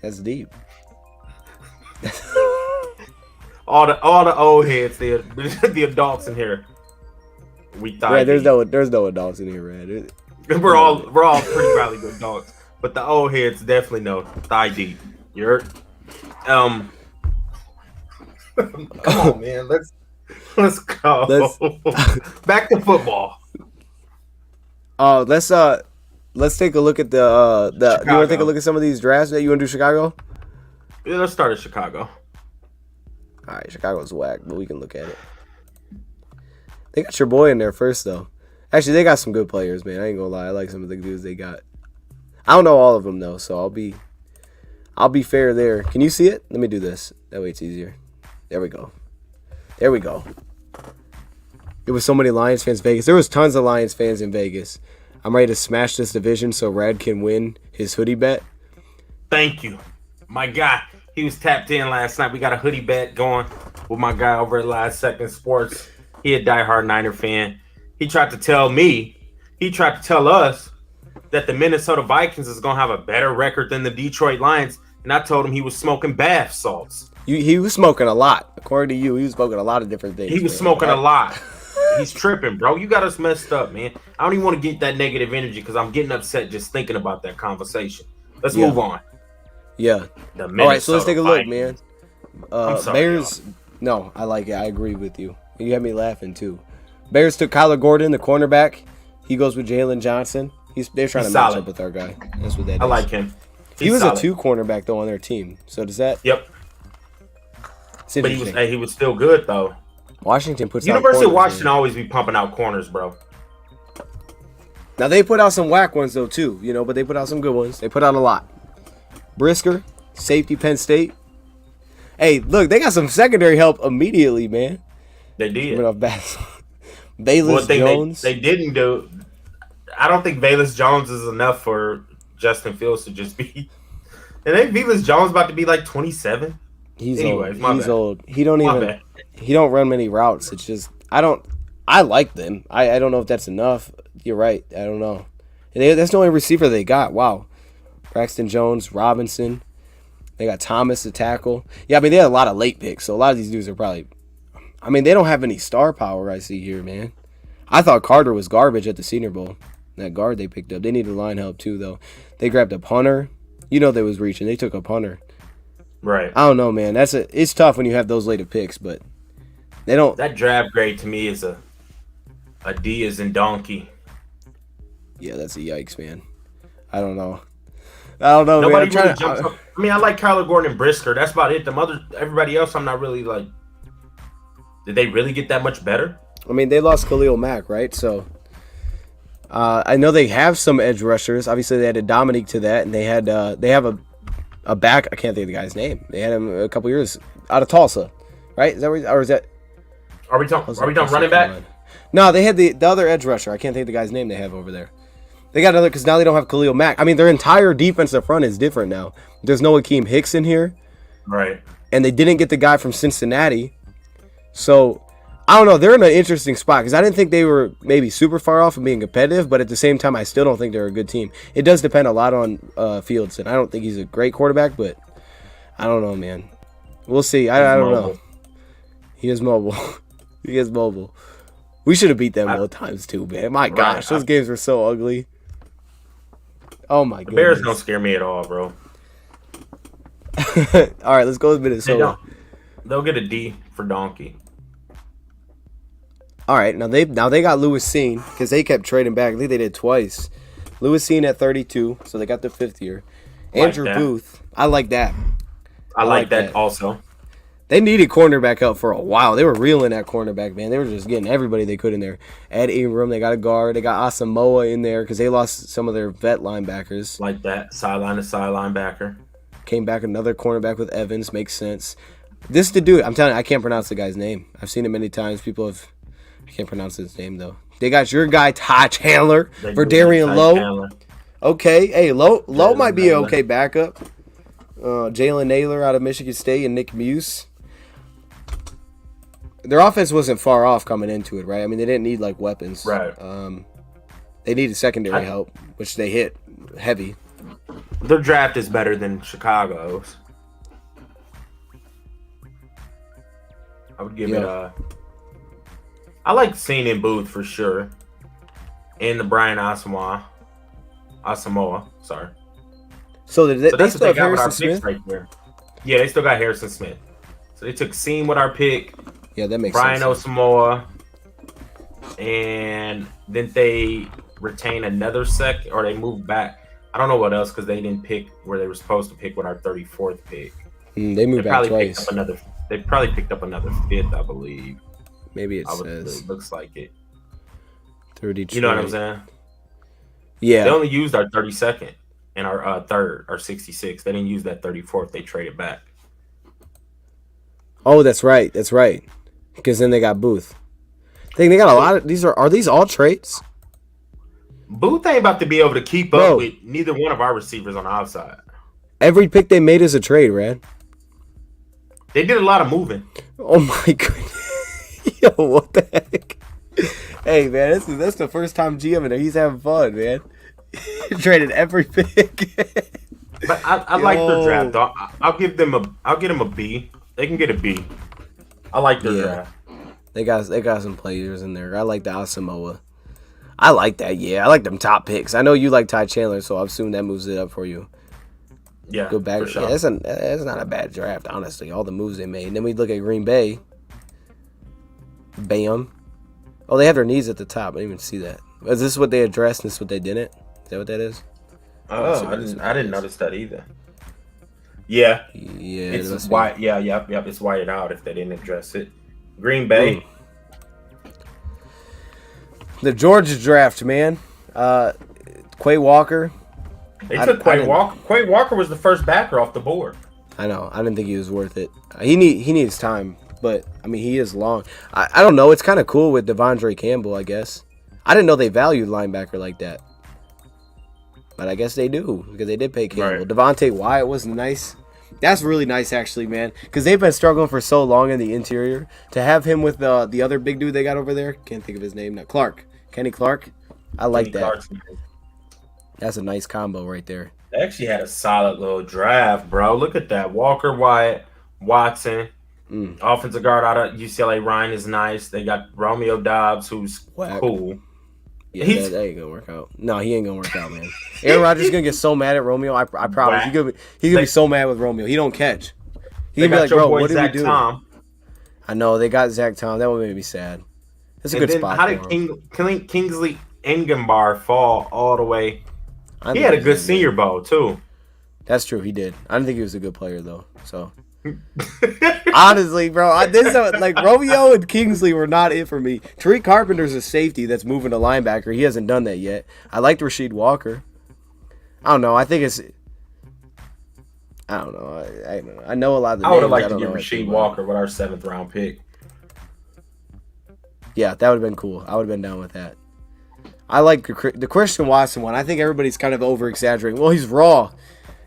that's deep. all the old heads, the adults in here. We thigh deep. There's no adults in here, man. We're all pretty probably good adults, but the old heads definitely know thigh deep. You're come on, man. Let's go. Back to football. Let's take a look at the. You want to take a look at some of these drafts that you want to do Chicago? Yeah, let's start at Chicago. All right, Chicago's whack, but we can look at it. They got your boy in there first, though. Actually, they got some good players, man. I ain't gonna lie. I like some of the dudes they got. I don't know all of them though, so I'll be fair there. Can you see it? Let me do this. That way it's easier. There we go. There was so many Lions fans in Vegas. There was tons of Lions fans in Vegas. I'm ready to smash this division so Rad can win his hoodie bet. Thank you. My guy, he was tapped in last night. We got a hoodie bet going with my guy over at Last Second Sports. He a diehard Niner fan. He tried to tell us that the Minnesota Vikings is going to have a better record than the Detroit Lions. And I told him he was smoking bath salts. He was smoking a lot. According to you, he was smoking a lot of different things. He was smoking a lot. He's tripping, bro. You got us messed up, man. I don't even want to get that negative energy because I'm getting upset just thinking about that conversation. Let's move on. Yeah. All right, so let's take a look, man. I'm sorry, Bears. Y'all. No, I like it. I agree with you. You had me laughing too. Bears took Kyler Gordon, the cornerback. He goes with Jalen Johnson. They're trying to match solid. up with our guy. That's what that is. I like him. He was solid. a 2 cornerback though on their team. So does that? Yep. It's But interesting. he was still good though. Washington puts out University of corners, Washington man. always be pumping out corners, bro. Now they put out some whack ones though too, but they put out some good ones. They put out a lot. Brisker, safety, Penn State. Hey, look, they got some secondary help immediately, man. They did. Coming off bats. Bayless One thing Jones. they didn't do. I don't think Bayless Jones is enough for Justin Fields to just be. And then Bayless Jones about to be like 27. He's Anyways, old. my He's bad. old. He don't My even. bad. He don't run many routes. It's just I like them. I don't know if that's enough. You're right. I don't know. And that's the only receiver they got. Wow. Braxton Jones, Robinson. They got Thomas to tackle. Yeah, I mean they had a lot of late picks, so a lot of these dudes are probably. I mean they don't have any star power. I see here, man. I thought Carter was garbage at the Senior Bowl. That guard they picked up. They needed line help too, though. They grabbed a punter. They was reaching. They took a punter. Right. I don't know, man. It's tough when you have those later picks, but they don't. That draft grade to me is a D as in donkey. Yeah, that's a yikes, man. I don't know. Nobody man. really jumps up. I mean, I like Kyler Gordon and Brisker. That's about it. Everybody else, I'm not really like. Did they really get that much better? I mean, they lost Khalil Mack, right? So, I know they have some edge rushers. Obviously, they added Dominique to that, and they have a back. I can't think of the guy's name. They had him a couple years out of Tulsa, right? Is that or is that? Are we talking running back? No, they had the other edge rusher. I can't think of the guy's name they have over there. They got another because now they don't have Khalil Mack. I mean, their entire defensive front is different now. There's no Akeem Hicks in here, Right. and they didn't get the guy from Cincinnati. So, I don't know. They're in an interesting spot because I didn't think they were maybe super far off of being competitive, but at the same time, I still don't think they're a good team. It does depend a lot on Fields, and I don't think he's a great quarterback, but I don't know, man. We'll see. I don't know. He is mobile. He is mobile. We should have beat them both times too, man. My gosh, those games were so ugly. Oh my goodness. Bears don't scare me at all, bro. All right, let's go with Minnesota. They'll get a D for donkey. All right, now they got Lewis Seen because they kept trading back. I think they did twice. Lewis Seen at 32, so they got the 5th year. Andrew Booth, I like that. I like that also. They needed cornerback help for a while. They were reeling that cornerback, man. They were just getting everybody they could in there. Ed Ingram, they got a guard. They got Asamoah in there because they lost some of their vet linebackers. Like that, sideline to sideline backer. Came back another cornerback with Evans. Makes sense. This the dude. I'm telling you, I can't pronounce the guy's name. I've seen it many times. I can't pronounce his name, though. They got your guy, Ty Chandler, for Darian Lowe. Okay. Hey, Lowe might be an okay backup. Jalen Naylor out of Michigan State and Nick Muse. Their offense wasn't far off coming into it, right? I mean, they didn't need, like, weapons. Right. They needed secondary help, which they hit heavy. Their draft is better than Chicago's. I would give it a... I like Seen in Booth for sure. And the Brian Asamoah, sorry. So they that's still have what they got with Harrison our Smith? picks right there. Yeah, they still got Harrison Smith. So they took Seen with our pick. Yeah, that makes Brian sense. Asamoah, and then they retain another second, or they moved back. I don't know what else because they didn't pick where they were supposed to pick with our 34th pick. They moved back twice. They probably picked up another 5th, I believe. Maybe it says. It looks like it. 30. You know what I'm saying? Yeah. They only used our 32nd and our 3rd, our 66. They didn't use that 34th. They traded back. Oh, that's right. That's right. Because then they got Booth. They got a lot of these. Are these all traits? Booth ain't about to be able to keep up with neither one of our receivers on the outside. Every pick they made is a trade, Rad. They did a lot of moving. Oh my goodness. Yo, what the heck? Hey man, that's the first time GM in there. He's having fun, man. Traded every pick. But I like their draft, though. I'll get them a B. They can get a B. I like their draft. They got some players in there. I like the Asamoah. I like that. Yeah, I like them top picks. I know you like Ty Chandler, so I assume that moves it up for you. Yeah, go back. For sure. Yeah, that's not a bad draft, honestly. All the moves they made. And then we look at Green Bay. Bam. Oh, they have their knees at the top. I didn't even see that. Is this what they addressed and this is what they didn't? Is that what that is? Oh, I didn't notice that either. Yeah. Yeah. It's white. Yeah, yep. It's whited out if they didn't address it. Green Bay. The Georgia draft, man. Quay Walker. They took Quay Walker. Quay Walker was the first backer off the board. I know. I didn't think he was worth it. He needs time, but I mean he is long. I don't know. It's kind of cool with Devondre Campbell, I guess. I didn't know they valued linebacker like that, but I guess they do because they did pay Campbell. Right. Devontae Wyatt was nice. That's really nice actually, man. Because they've been struggling for so long in the interior. To have him with the other big dude they got over there, can't think of his name now. Kenny Clark. I like that. Clarkson. That's a nice combo right there. They actually had a solid little draft, bro. Look at that. Walker, Wyatt, Watson, offensive guard out of UCLA. Ryan is nice. They got Romeo Dobbs, who's cool. Yeah, that ain't gonna work out. No, he ain't gonna work out, man. Aaron Rodgers is gonna get so mad at Romeo. I promise. He's gonna be so mad with Romeo. He don't catch. He gonna be like, bro, what did we do? Tom. I know they got Zach Tom. That one made me sad. That's a good spot. How did Kingsley Engenbar fall all the way? He had a good Senior Bowl too. That's true. He did. I didn't think he was a good player though. So honestly, bro, like Romeo and Kingsley were not it for me. Tariq Carpenter's a safety that's moving to linebacker. He hasn't done that yet. I liked Rasheed Walker. I don't know. I think it's. I don't know. I know a lot of the I would have names. liked to get Rasheed Walker with our 7th round pick. Yeah, that would have been cool. I would have been down with that. I like the Christian Watson one. I think everybody's kind of over exaggerating. Well, he's raw.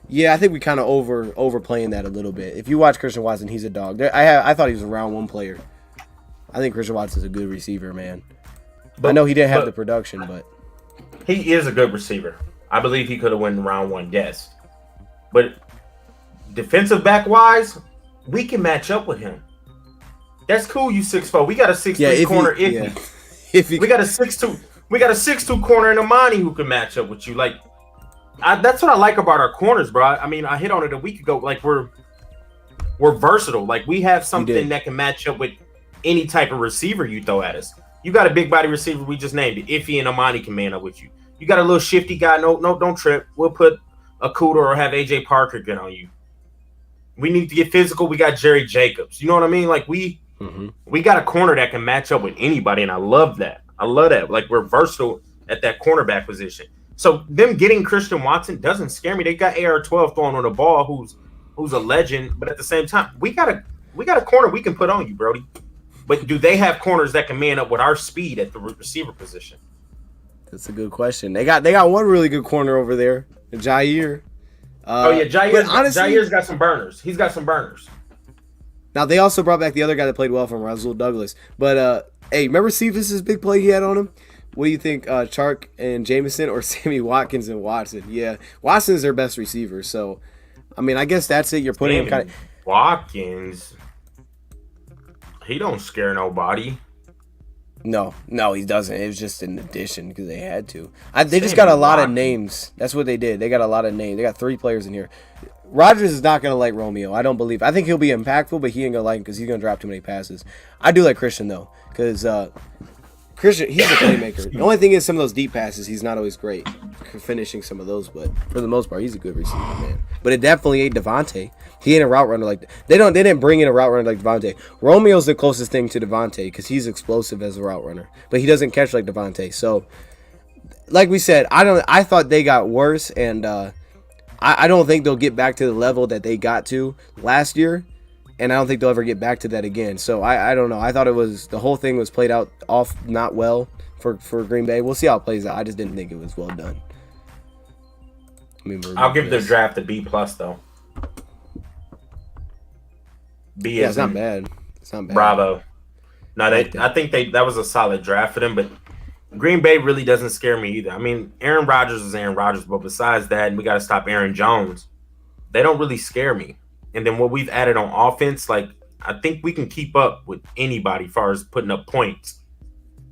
Yeah, I think we kind of overplaying that a little bit. If you watch Christian Watson, he's a dog. I thought he was a round 1 player. I think Christian Watson's a good receiver, man. I know he didn't have the production, but he is a good receiver. I believe he could have won round 1, yes. But defensive back wise, we can match up with him. That's cool. You 6'4". We got a 6'3" corner. We got a 6'2". We got a 6'2" corner in Amani who can match up with you. Like, that's what I like about our corners, bro. I mean, I hit on it a week ago. Like, we're versatile. Like, we have something that can match up with any type of receiver you throw at us. You got a big body receiver. We just named it. Iffy and Amani can man up with you. You got a little shifty guy. No, don't trip. We'll put a Cooter or have AJ Parker get on you. We need to get physical. We got Jerry Jacobs. You know what I mean? Like, we got a corner that can match up with anybody, and I love that. Like, we're versatile at that cornerback position. So them getting Christian Watson doesn't scare me. They got AR-12 throwing on the ball, who's a legend, but at the same time, we got a corner we can put on you, Brody. But do they have corners that can man up with our speed at the receiver position? That's a good question. They got one really good corner over there, Jair. Jair's got some burners. He's got some burners. Now they also brought back the other guy that played well from Rasul Douglas. But hey, remember Cephas's big play he had on him? What do you think, Chark and Jameson or Sammy Watkins and Watson? Yeah, Watson is their best receiver. So, I mean, I guess that's it. You're putting him kind of Watkins. He don't scare nobody. No, he doesn't. It was just an addition because they had to. They just got a lot of names. That's what they did. They got a lot of names. They got 3 players in here. Rodgers is not going to like Romeo. I don't believe. I think he'll be impactful, but he ain't going to like him because he's going to drop too many passes. I do like Christian, though, because Christian, he's a playmaker. The only thing is some of those deep passes, he's not always great finishing some of those, but for the most part, he's a good receiver, man. But it definitely ain't Devontae. He ain't a route runner like that. They didn't bring in a route runner like Devontae. Romeo's the closest thing to Devontae because he's explosive as a route runner, but he doesn't catch like Devontae. So, like we said, I thought they got worse, and I don't think they'll get back to the level that they got to last year. And I don't think they'll ever get back to that again. So I don't know. I thought the whole thing was played out off not well for Green Bay. We'll see how it plays out. I just didn't think it was well done. I mean, I'll give the draft a B+ though. B. Yeah, it's not bad. It's not bad. Bravo. No, I think that was a solid draft for them, but Green Bay really doesn't scare me either. I mean, Aaron Rodgers is Aaron Rodgers, but besides that, we got to stop Aaron Jones. They don't really scare me. And then what we've added on offense, like, I think we can keep up with anybody as far as putting up points.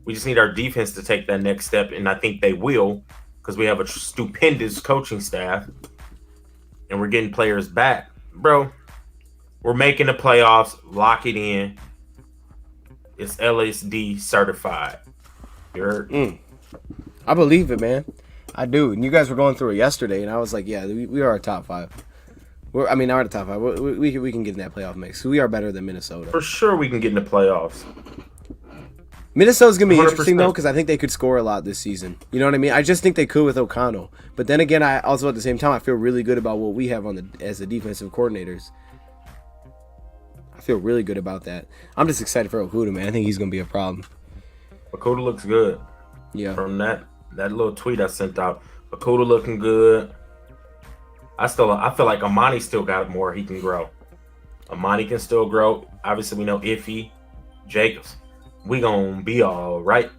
We just need our defense to take that next step, and I think they will because we have a stupendous coaching staff, and we're getting players back. Bro, we're making the playoffs. Lock it in. It's LSD certified. You heard? I believe it, man. I do. And you guys were going through it yesterday, and I was like, yeah, we are a top 5. Not a top 5. We can get in that playoff mix. We are better than Minnesota. For sure, we can get in the playoffs. Minnesota's going to be 100%. interesting, though, because I think they could score a lot this season. You know what I mean? I just think they could with O'Connell. But then again, I also at the same time, I feel really good about what we have as the defensive coordinators. I feel really good about that. I'm just excited for Okuda, man. I think he's going to be a problem. Okuda looks good. Yeah. From that little tweet I sent out, Okuda looking good. I feel like Amani still got more he can grow. Amani can still grow. Obviously, we know Iffy, Jacobs. We gonna be all right.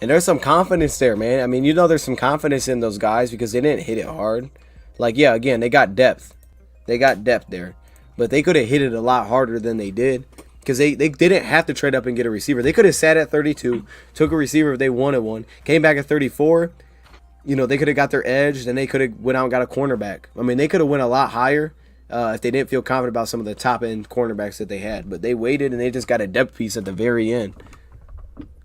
And there's some confidence there, man. I mean, there's some confidence in those guys because they didn't hit it hard. Like, yeah, again, they got depth. They got depth there. But they could have hit it a lot harder than they did because they didn't have to trade up and get a receiver. They could have sat at 32, took a receiver if they wanted one, came back at 34. They could have got their edge, then they could have went out and got a cornerback. I mean, they could have went a lot higher if they didn't feel confident about some of the top-end cornerbacks that they had. But they waited, and they just got a depth piece at the very end.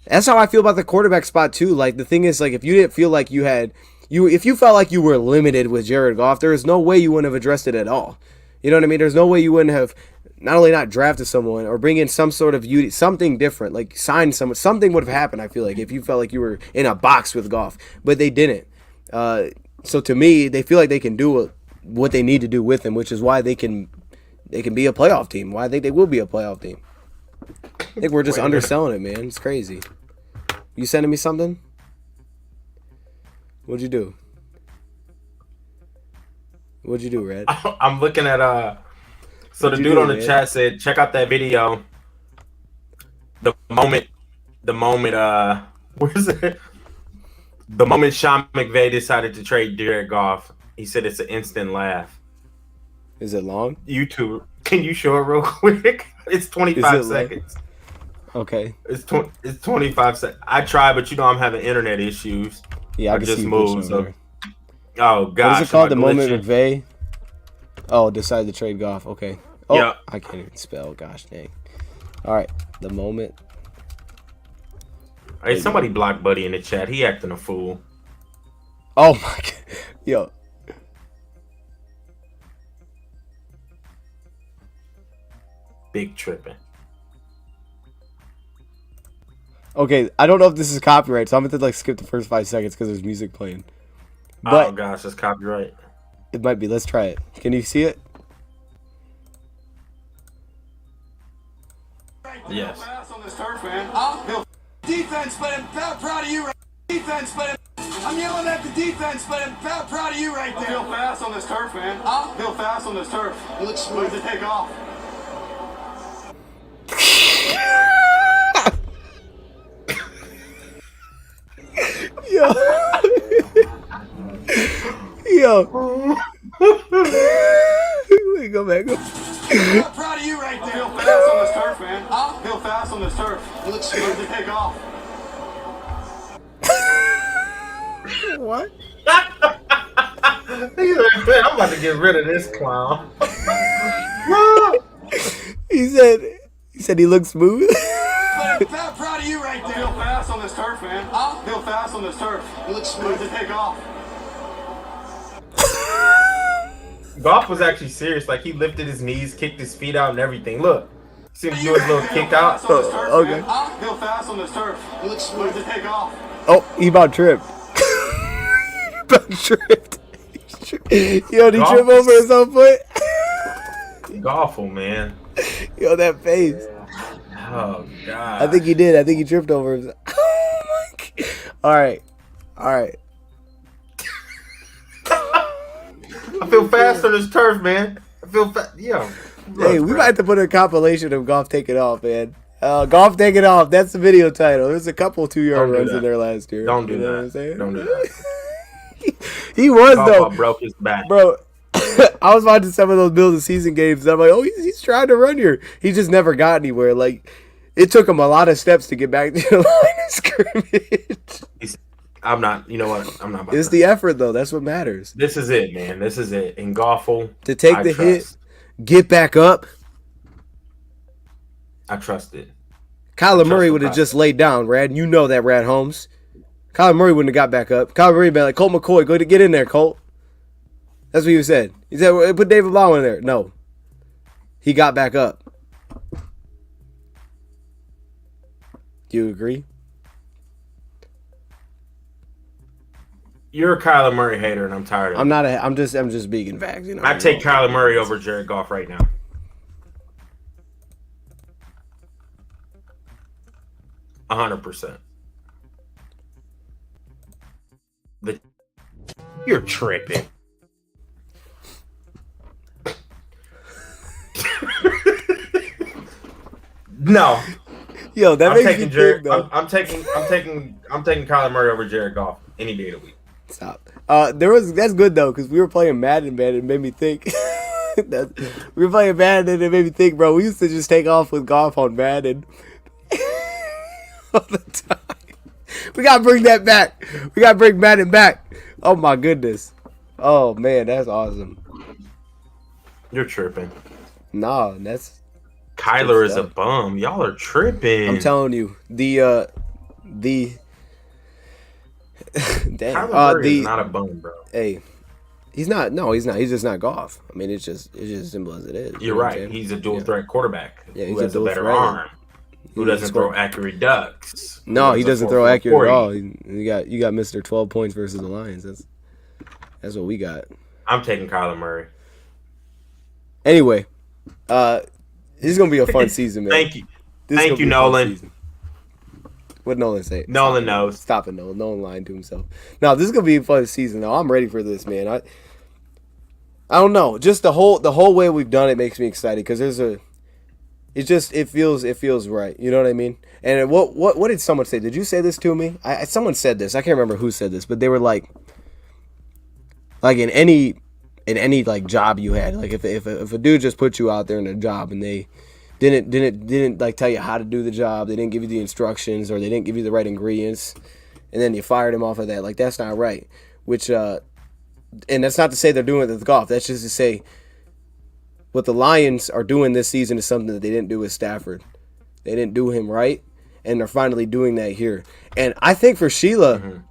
That's how I feel about the quarterback spot, too. Like, the thing is, like, if you didn't feel like if you felt like you were limited with Jared Goff, there is no way you wouldn't have addressed it at all. You know what I mean? There's no way you wouldn't have not only not drafted someone or bring in some sort of something different, like sign someone. Something would have happened, I feel like, if you felt like you were in a box with Goff. But they didn't. So to me, they feel like they can do what they need to do with him, which is why they can be a playoff team. Why I think they will be a playoff team. I think we're just underselling it, man. It's crazy. You sending me something? What'd you do? What'd you do, Red? I'm looking at so the dude on the chat said, check out that video. The moment where's it? The moment Sean McVay decided to trade Jared Goff, he said it's an instant laugh. Is it long? YouTube, can you show it real quick? It's 25 seconds. Okay. It's 25 seconds. I tried, but I'm having internet issues. Yeah, I just see moved. So. Oh gosh. What is it called? The moment McVay? Oh, decided to trade Goff. Okay. Oh, yeah. I can't even spell. Gosh dang. All right. The moment. Hey, somebody block Buddy in the chat. He acting a fool. Oh my God. Yo. Big tripping. Okay, I don't know if this is copyright, so I'm gonna skip the first 5 seconds because there's music playing. But oh gosh, that's copyright. It might be. Let's try it. Can you see it? Yes. Defense, but I'm proud of you. Defense, but I'm yelling at the defense, but I'm proud of you right there. Feel fast on this turf, man. Feel fast on this turf. It looks smooth to take off. Yo. Yo. Wait, go back. I'm proud of you right there. Feel fast on this turf, man. Feel fast on this turf. It looks smooth to take off. What? I'm about to get rid of this clown. He said he looks smooth. But I'm proud of you right there. Feel fast on this turf, man. Feel fast on this turf. It looks smooth to take off. Goff was actually serious. Like, he lifted his knees, kicked his feet out, and everything. Look. See him do his little kick out? Okay. Feel fast on this turf. It looks smooth to take off. Oh, he about tripped. He about tripped. Yo, did he trip over his own foot? Awful, man. Yo, that face. Oh, God. I think he did. I think he tripped over his. Oh, my God. All right. I feel fast on this turf, man. I feel fast. Yo. Hey, we might have to put a compilation of Goff taking off, man. Goff taking off. That's the video title. There's a couple 2-yard runs in there last year. Don't do you know that. What I'm saying? Don't do that. He was, Goff though. broke his back. Bro, I was watching some of those Bills of season games. And I'm like, oh, he's trying to run here. He just never got anywhere. Like, it took him a lot of steps to get back to the line of scrimmage. I'm not, you know what? I'm not about It's the effort, though. That's what matters. This is it, man. This is it. And Goffle, to take the hit, get back up. I trust it. Kyler Murray would have just laid down, Rad. You know that, Rad Holmes. Kyler Murray wouldn't have got back up. Kyler Murray been like, Colt McCoy, go to get in there, Colt. That's what he said. He said, well, put David Blau in there. No. He got back up. Do you agree? You're a Kyler Murray hater, and I'm tired of it. I'm just speaking facts. You know, I take Kyler Murray over Jared Goff right now. 100%. You're tripping. No. Yo, that I'm makes taking me Jared. think, though. I'm taking Kyler Murray over Jared Goff any day of the week. Stop. That's good though, because we were playing Madden, man. It made me think. We were playing Madden, and it made me think, bro. We used to just take off with Goff on Madden all the time. We gotta bring that back. We gotta bring Madden back. Oh my goodness. Oh man, that's awesome. You're tripping. Nah, that's Kyler is a bum. Y'all are tripping. I'm telling you, the damn, Kyler Murray is not a bum, bro. Hey, he's not. No, he's not. He's just not Goff. I mean, it's just simple as it is. You're right. He's a dual threat quarterback. Yeah, who has a better arm. Who doesn't throw accurate ducks? No, he doesn't throw accurate at all. You got Mr. 12 points versus the Lions. That's what we got. I'm taking Kyler Murray. Anyway, this is gonna be a fun season, man. Thank you. Thank you, Nolan. What Nolan say? Nolan knows. Stop it, Nolan. Nolan lying to himself. No, this is gonna be a fun season. Though I'm ready for this, man. I don't know. Just the whole way we've done it makes me excited because it feels right. You know what I mean? And what did someone say? Did you say this to me? Someone said this. I can't remember who said this, but they were like in any like job you had, like if a dude just put you out there in a job and they didn't like tell you how to do the job, they didn't give you the instructions, or they didn't give you the right ingredients, and then you fired him off of that, like that's not right. Which and that's not to say they're doing it with Goff. That's just to say what the Lions are doing this season is something that they didn't do with Stafford. They didn't do him right, and they're finally doing that here. And I think for Sheila,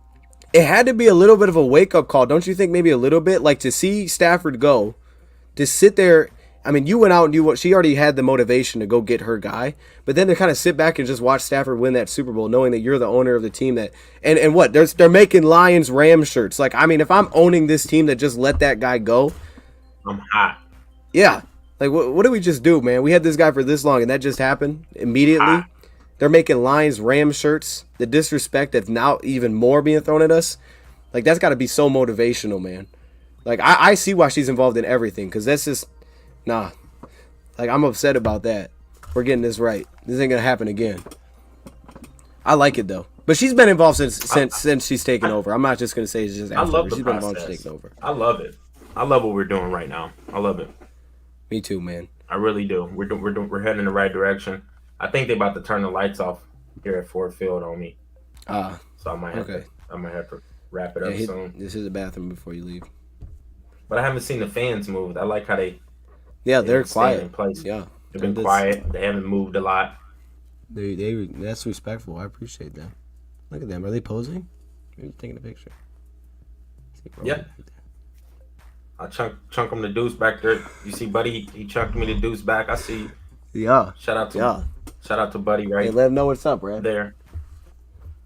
it had to be a little bit of a wake-up call. Don't you think maybe a little bit? Like to see Stafford go, to sit there. I mean, you went out and she already had the motivation to go get her guy, but then to kind of sit back and just watch Stafford win that Super Bowl, knowing that you're the owner of the team that, and what, they're making Lions Rams shirts. Like, I mean, if I'm owning this team that just let that guy go, I'm hot. Yeah. Like, what did we just do, man? We had this guy for this long, and that just happened immediately. They're making Lions Rams shirts. The disrespect that's now even more being thrown at us. Like, that's got to be so motivational, man. Like, I see why she's involved in everything, because that's just, nah. Like, I'm upset about that. We're getting this right. This ain't going to happen again. I like it, though. But she's been involved since she's taken over. I'm not just going to say it's just after. I love the she's process. been involved since she's taken over. I love it. I love what we're doing right now. I love it. Me too, man. I really do. We're heading in the right direction. I think they're about to turn the lights off here at Ford Field on me. So I might have to wrap it up soon. This is the bathroom before you leave. But I haven't seen the fans move. I like how they're quiet in place. Yeah, they've been quiet. They haven't moved a lot. That's respectful. I appreciate that. Look at them. Are they posing? Maybe taking a picture. Yeah. I chunk him the deuce back there. You see, Buddy, he chunked me the deuce back. I see. Yeah. Shout out to Buddy right. Hey, let him know what's up, Brad. There.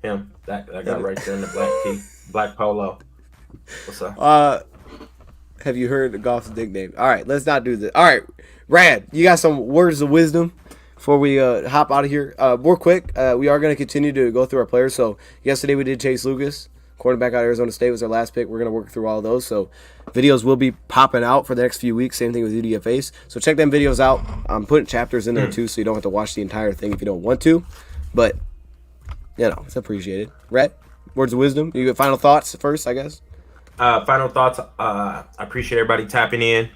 Him. That guy right there in the black tee, black polo. What's up? Have you heard the Goff's nickname? All right, let's not do this. All right, Rad, you got some words of wisdom before we hop out of here? Real quick, we are going to continue to go through our players. So yesterday we did Chase Lucas, quarterback out of Arizona State, was our last pick. We're going to work through all of those. So videos will be popping out for the next few weeks. Same thing with UDFAs. So check them videos out. I'm putting chapters in there too, so you don't have to watch the entire thing if you don't want to. But, it's appreciated. Rhett, words of wisdom. You got final thoughts first, I guess? Final thoughts. I appreciate everybody tapping in.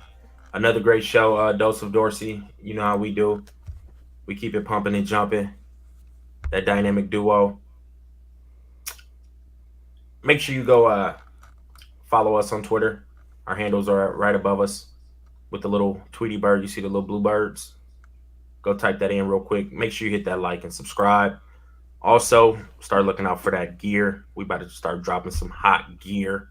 Another great show, Dose of Dorsey. You know how we do. We keep it pumping and jumping. That dynamic duo. Make sure you go follow us on Twitter. Our handles are right above us with the little Tweety bird. You see the little blue birds? Go type that in real quick. Make sure you hit that like and subscribe Also, start looking out for that gear. We about to start dropping some hot gear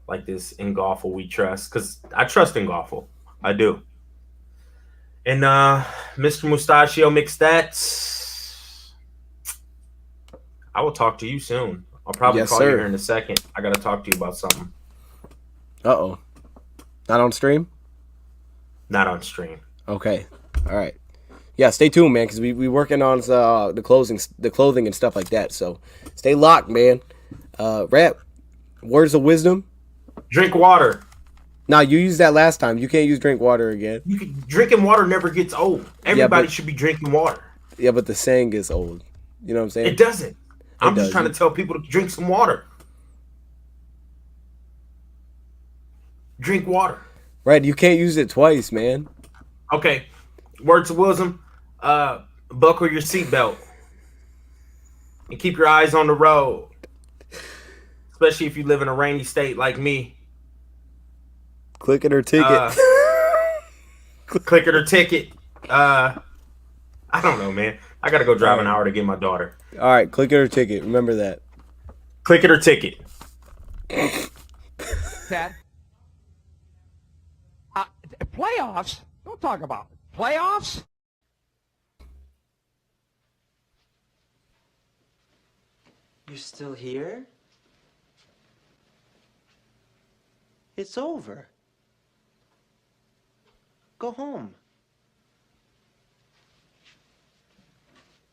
like this in Golfle we trust. Because I trust in Golfle. I do. And Mr. Mustachio McStats, I will talk to you soon. I'll probably Yes, call you sir. here in a second. I got to talk to you about something. Uh-oh. Not on stream? Not on stream. Okay. All right. Yeah, stay tuned, man, because we working on the clothing and stuff like that. So stay locked, man. Rap, words of wisdom. Drink water. Now, you used that last time. You can't use drink water again. Drinking water never gets old. Everybody should be drinking water. Yeah, but the saying is old. You know what I'm saying? It doesn't. I'm does. just trying to tell people to drink some water. Drink water. Right, you can't use it twice, man. Okay. Words of wisdom. Buckle your seatbelt. And keep your eyes on the road. Especially if you live in a rainy state like me. Click it or ticket. Click it or ticket. I don't know, man. I gotta go drive an hour to get my daughter. All right, click it or ticket. Remember that. Click it or ticket. Dad. Playoffs? Don't talk about it. Playoffs? You're still here? It's over. Go home.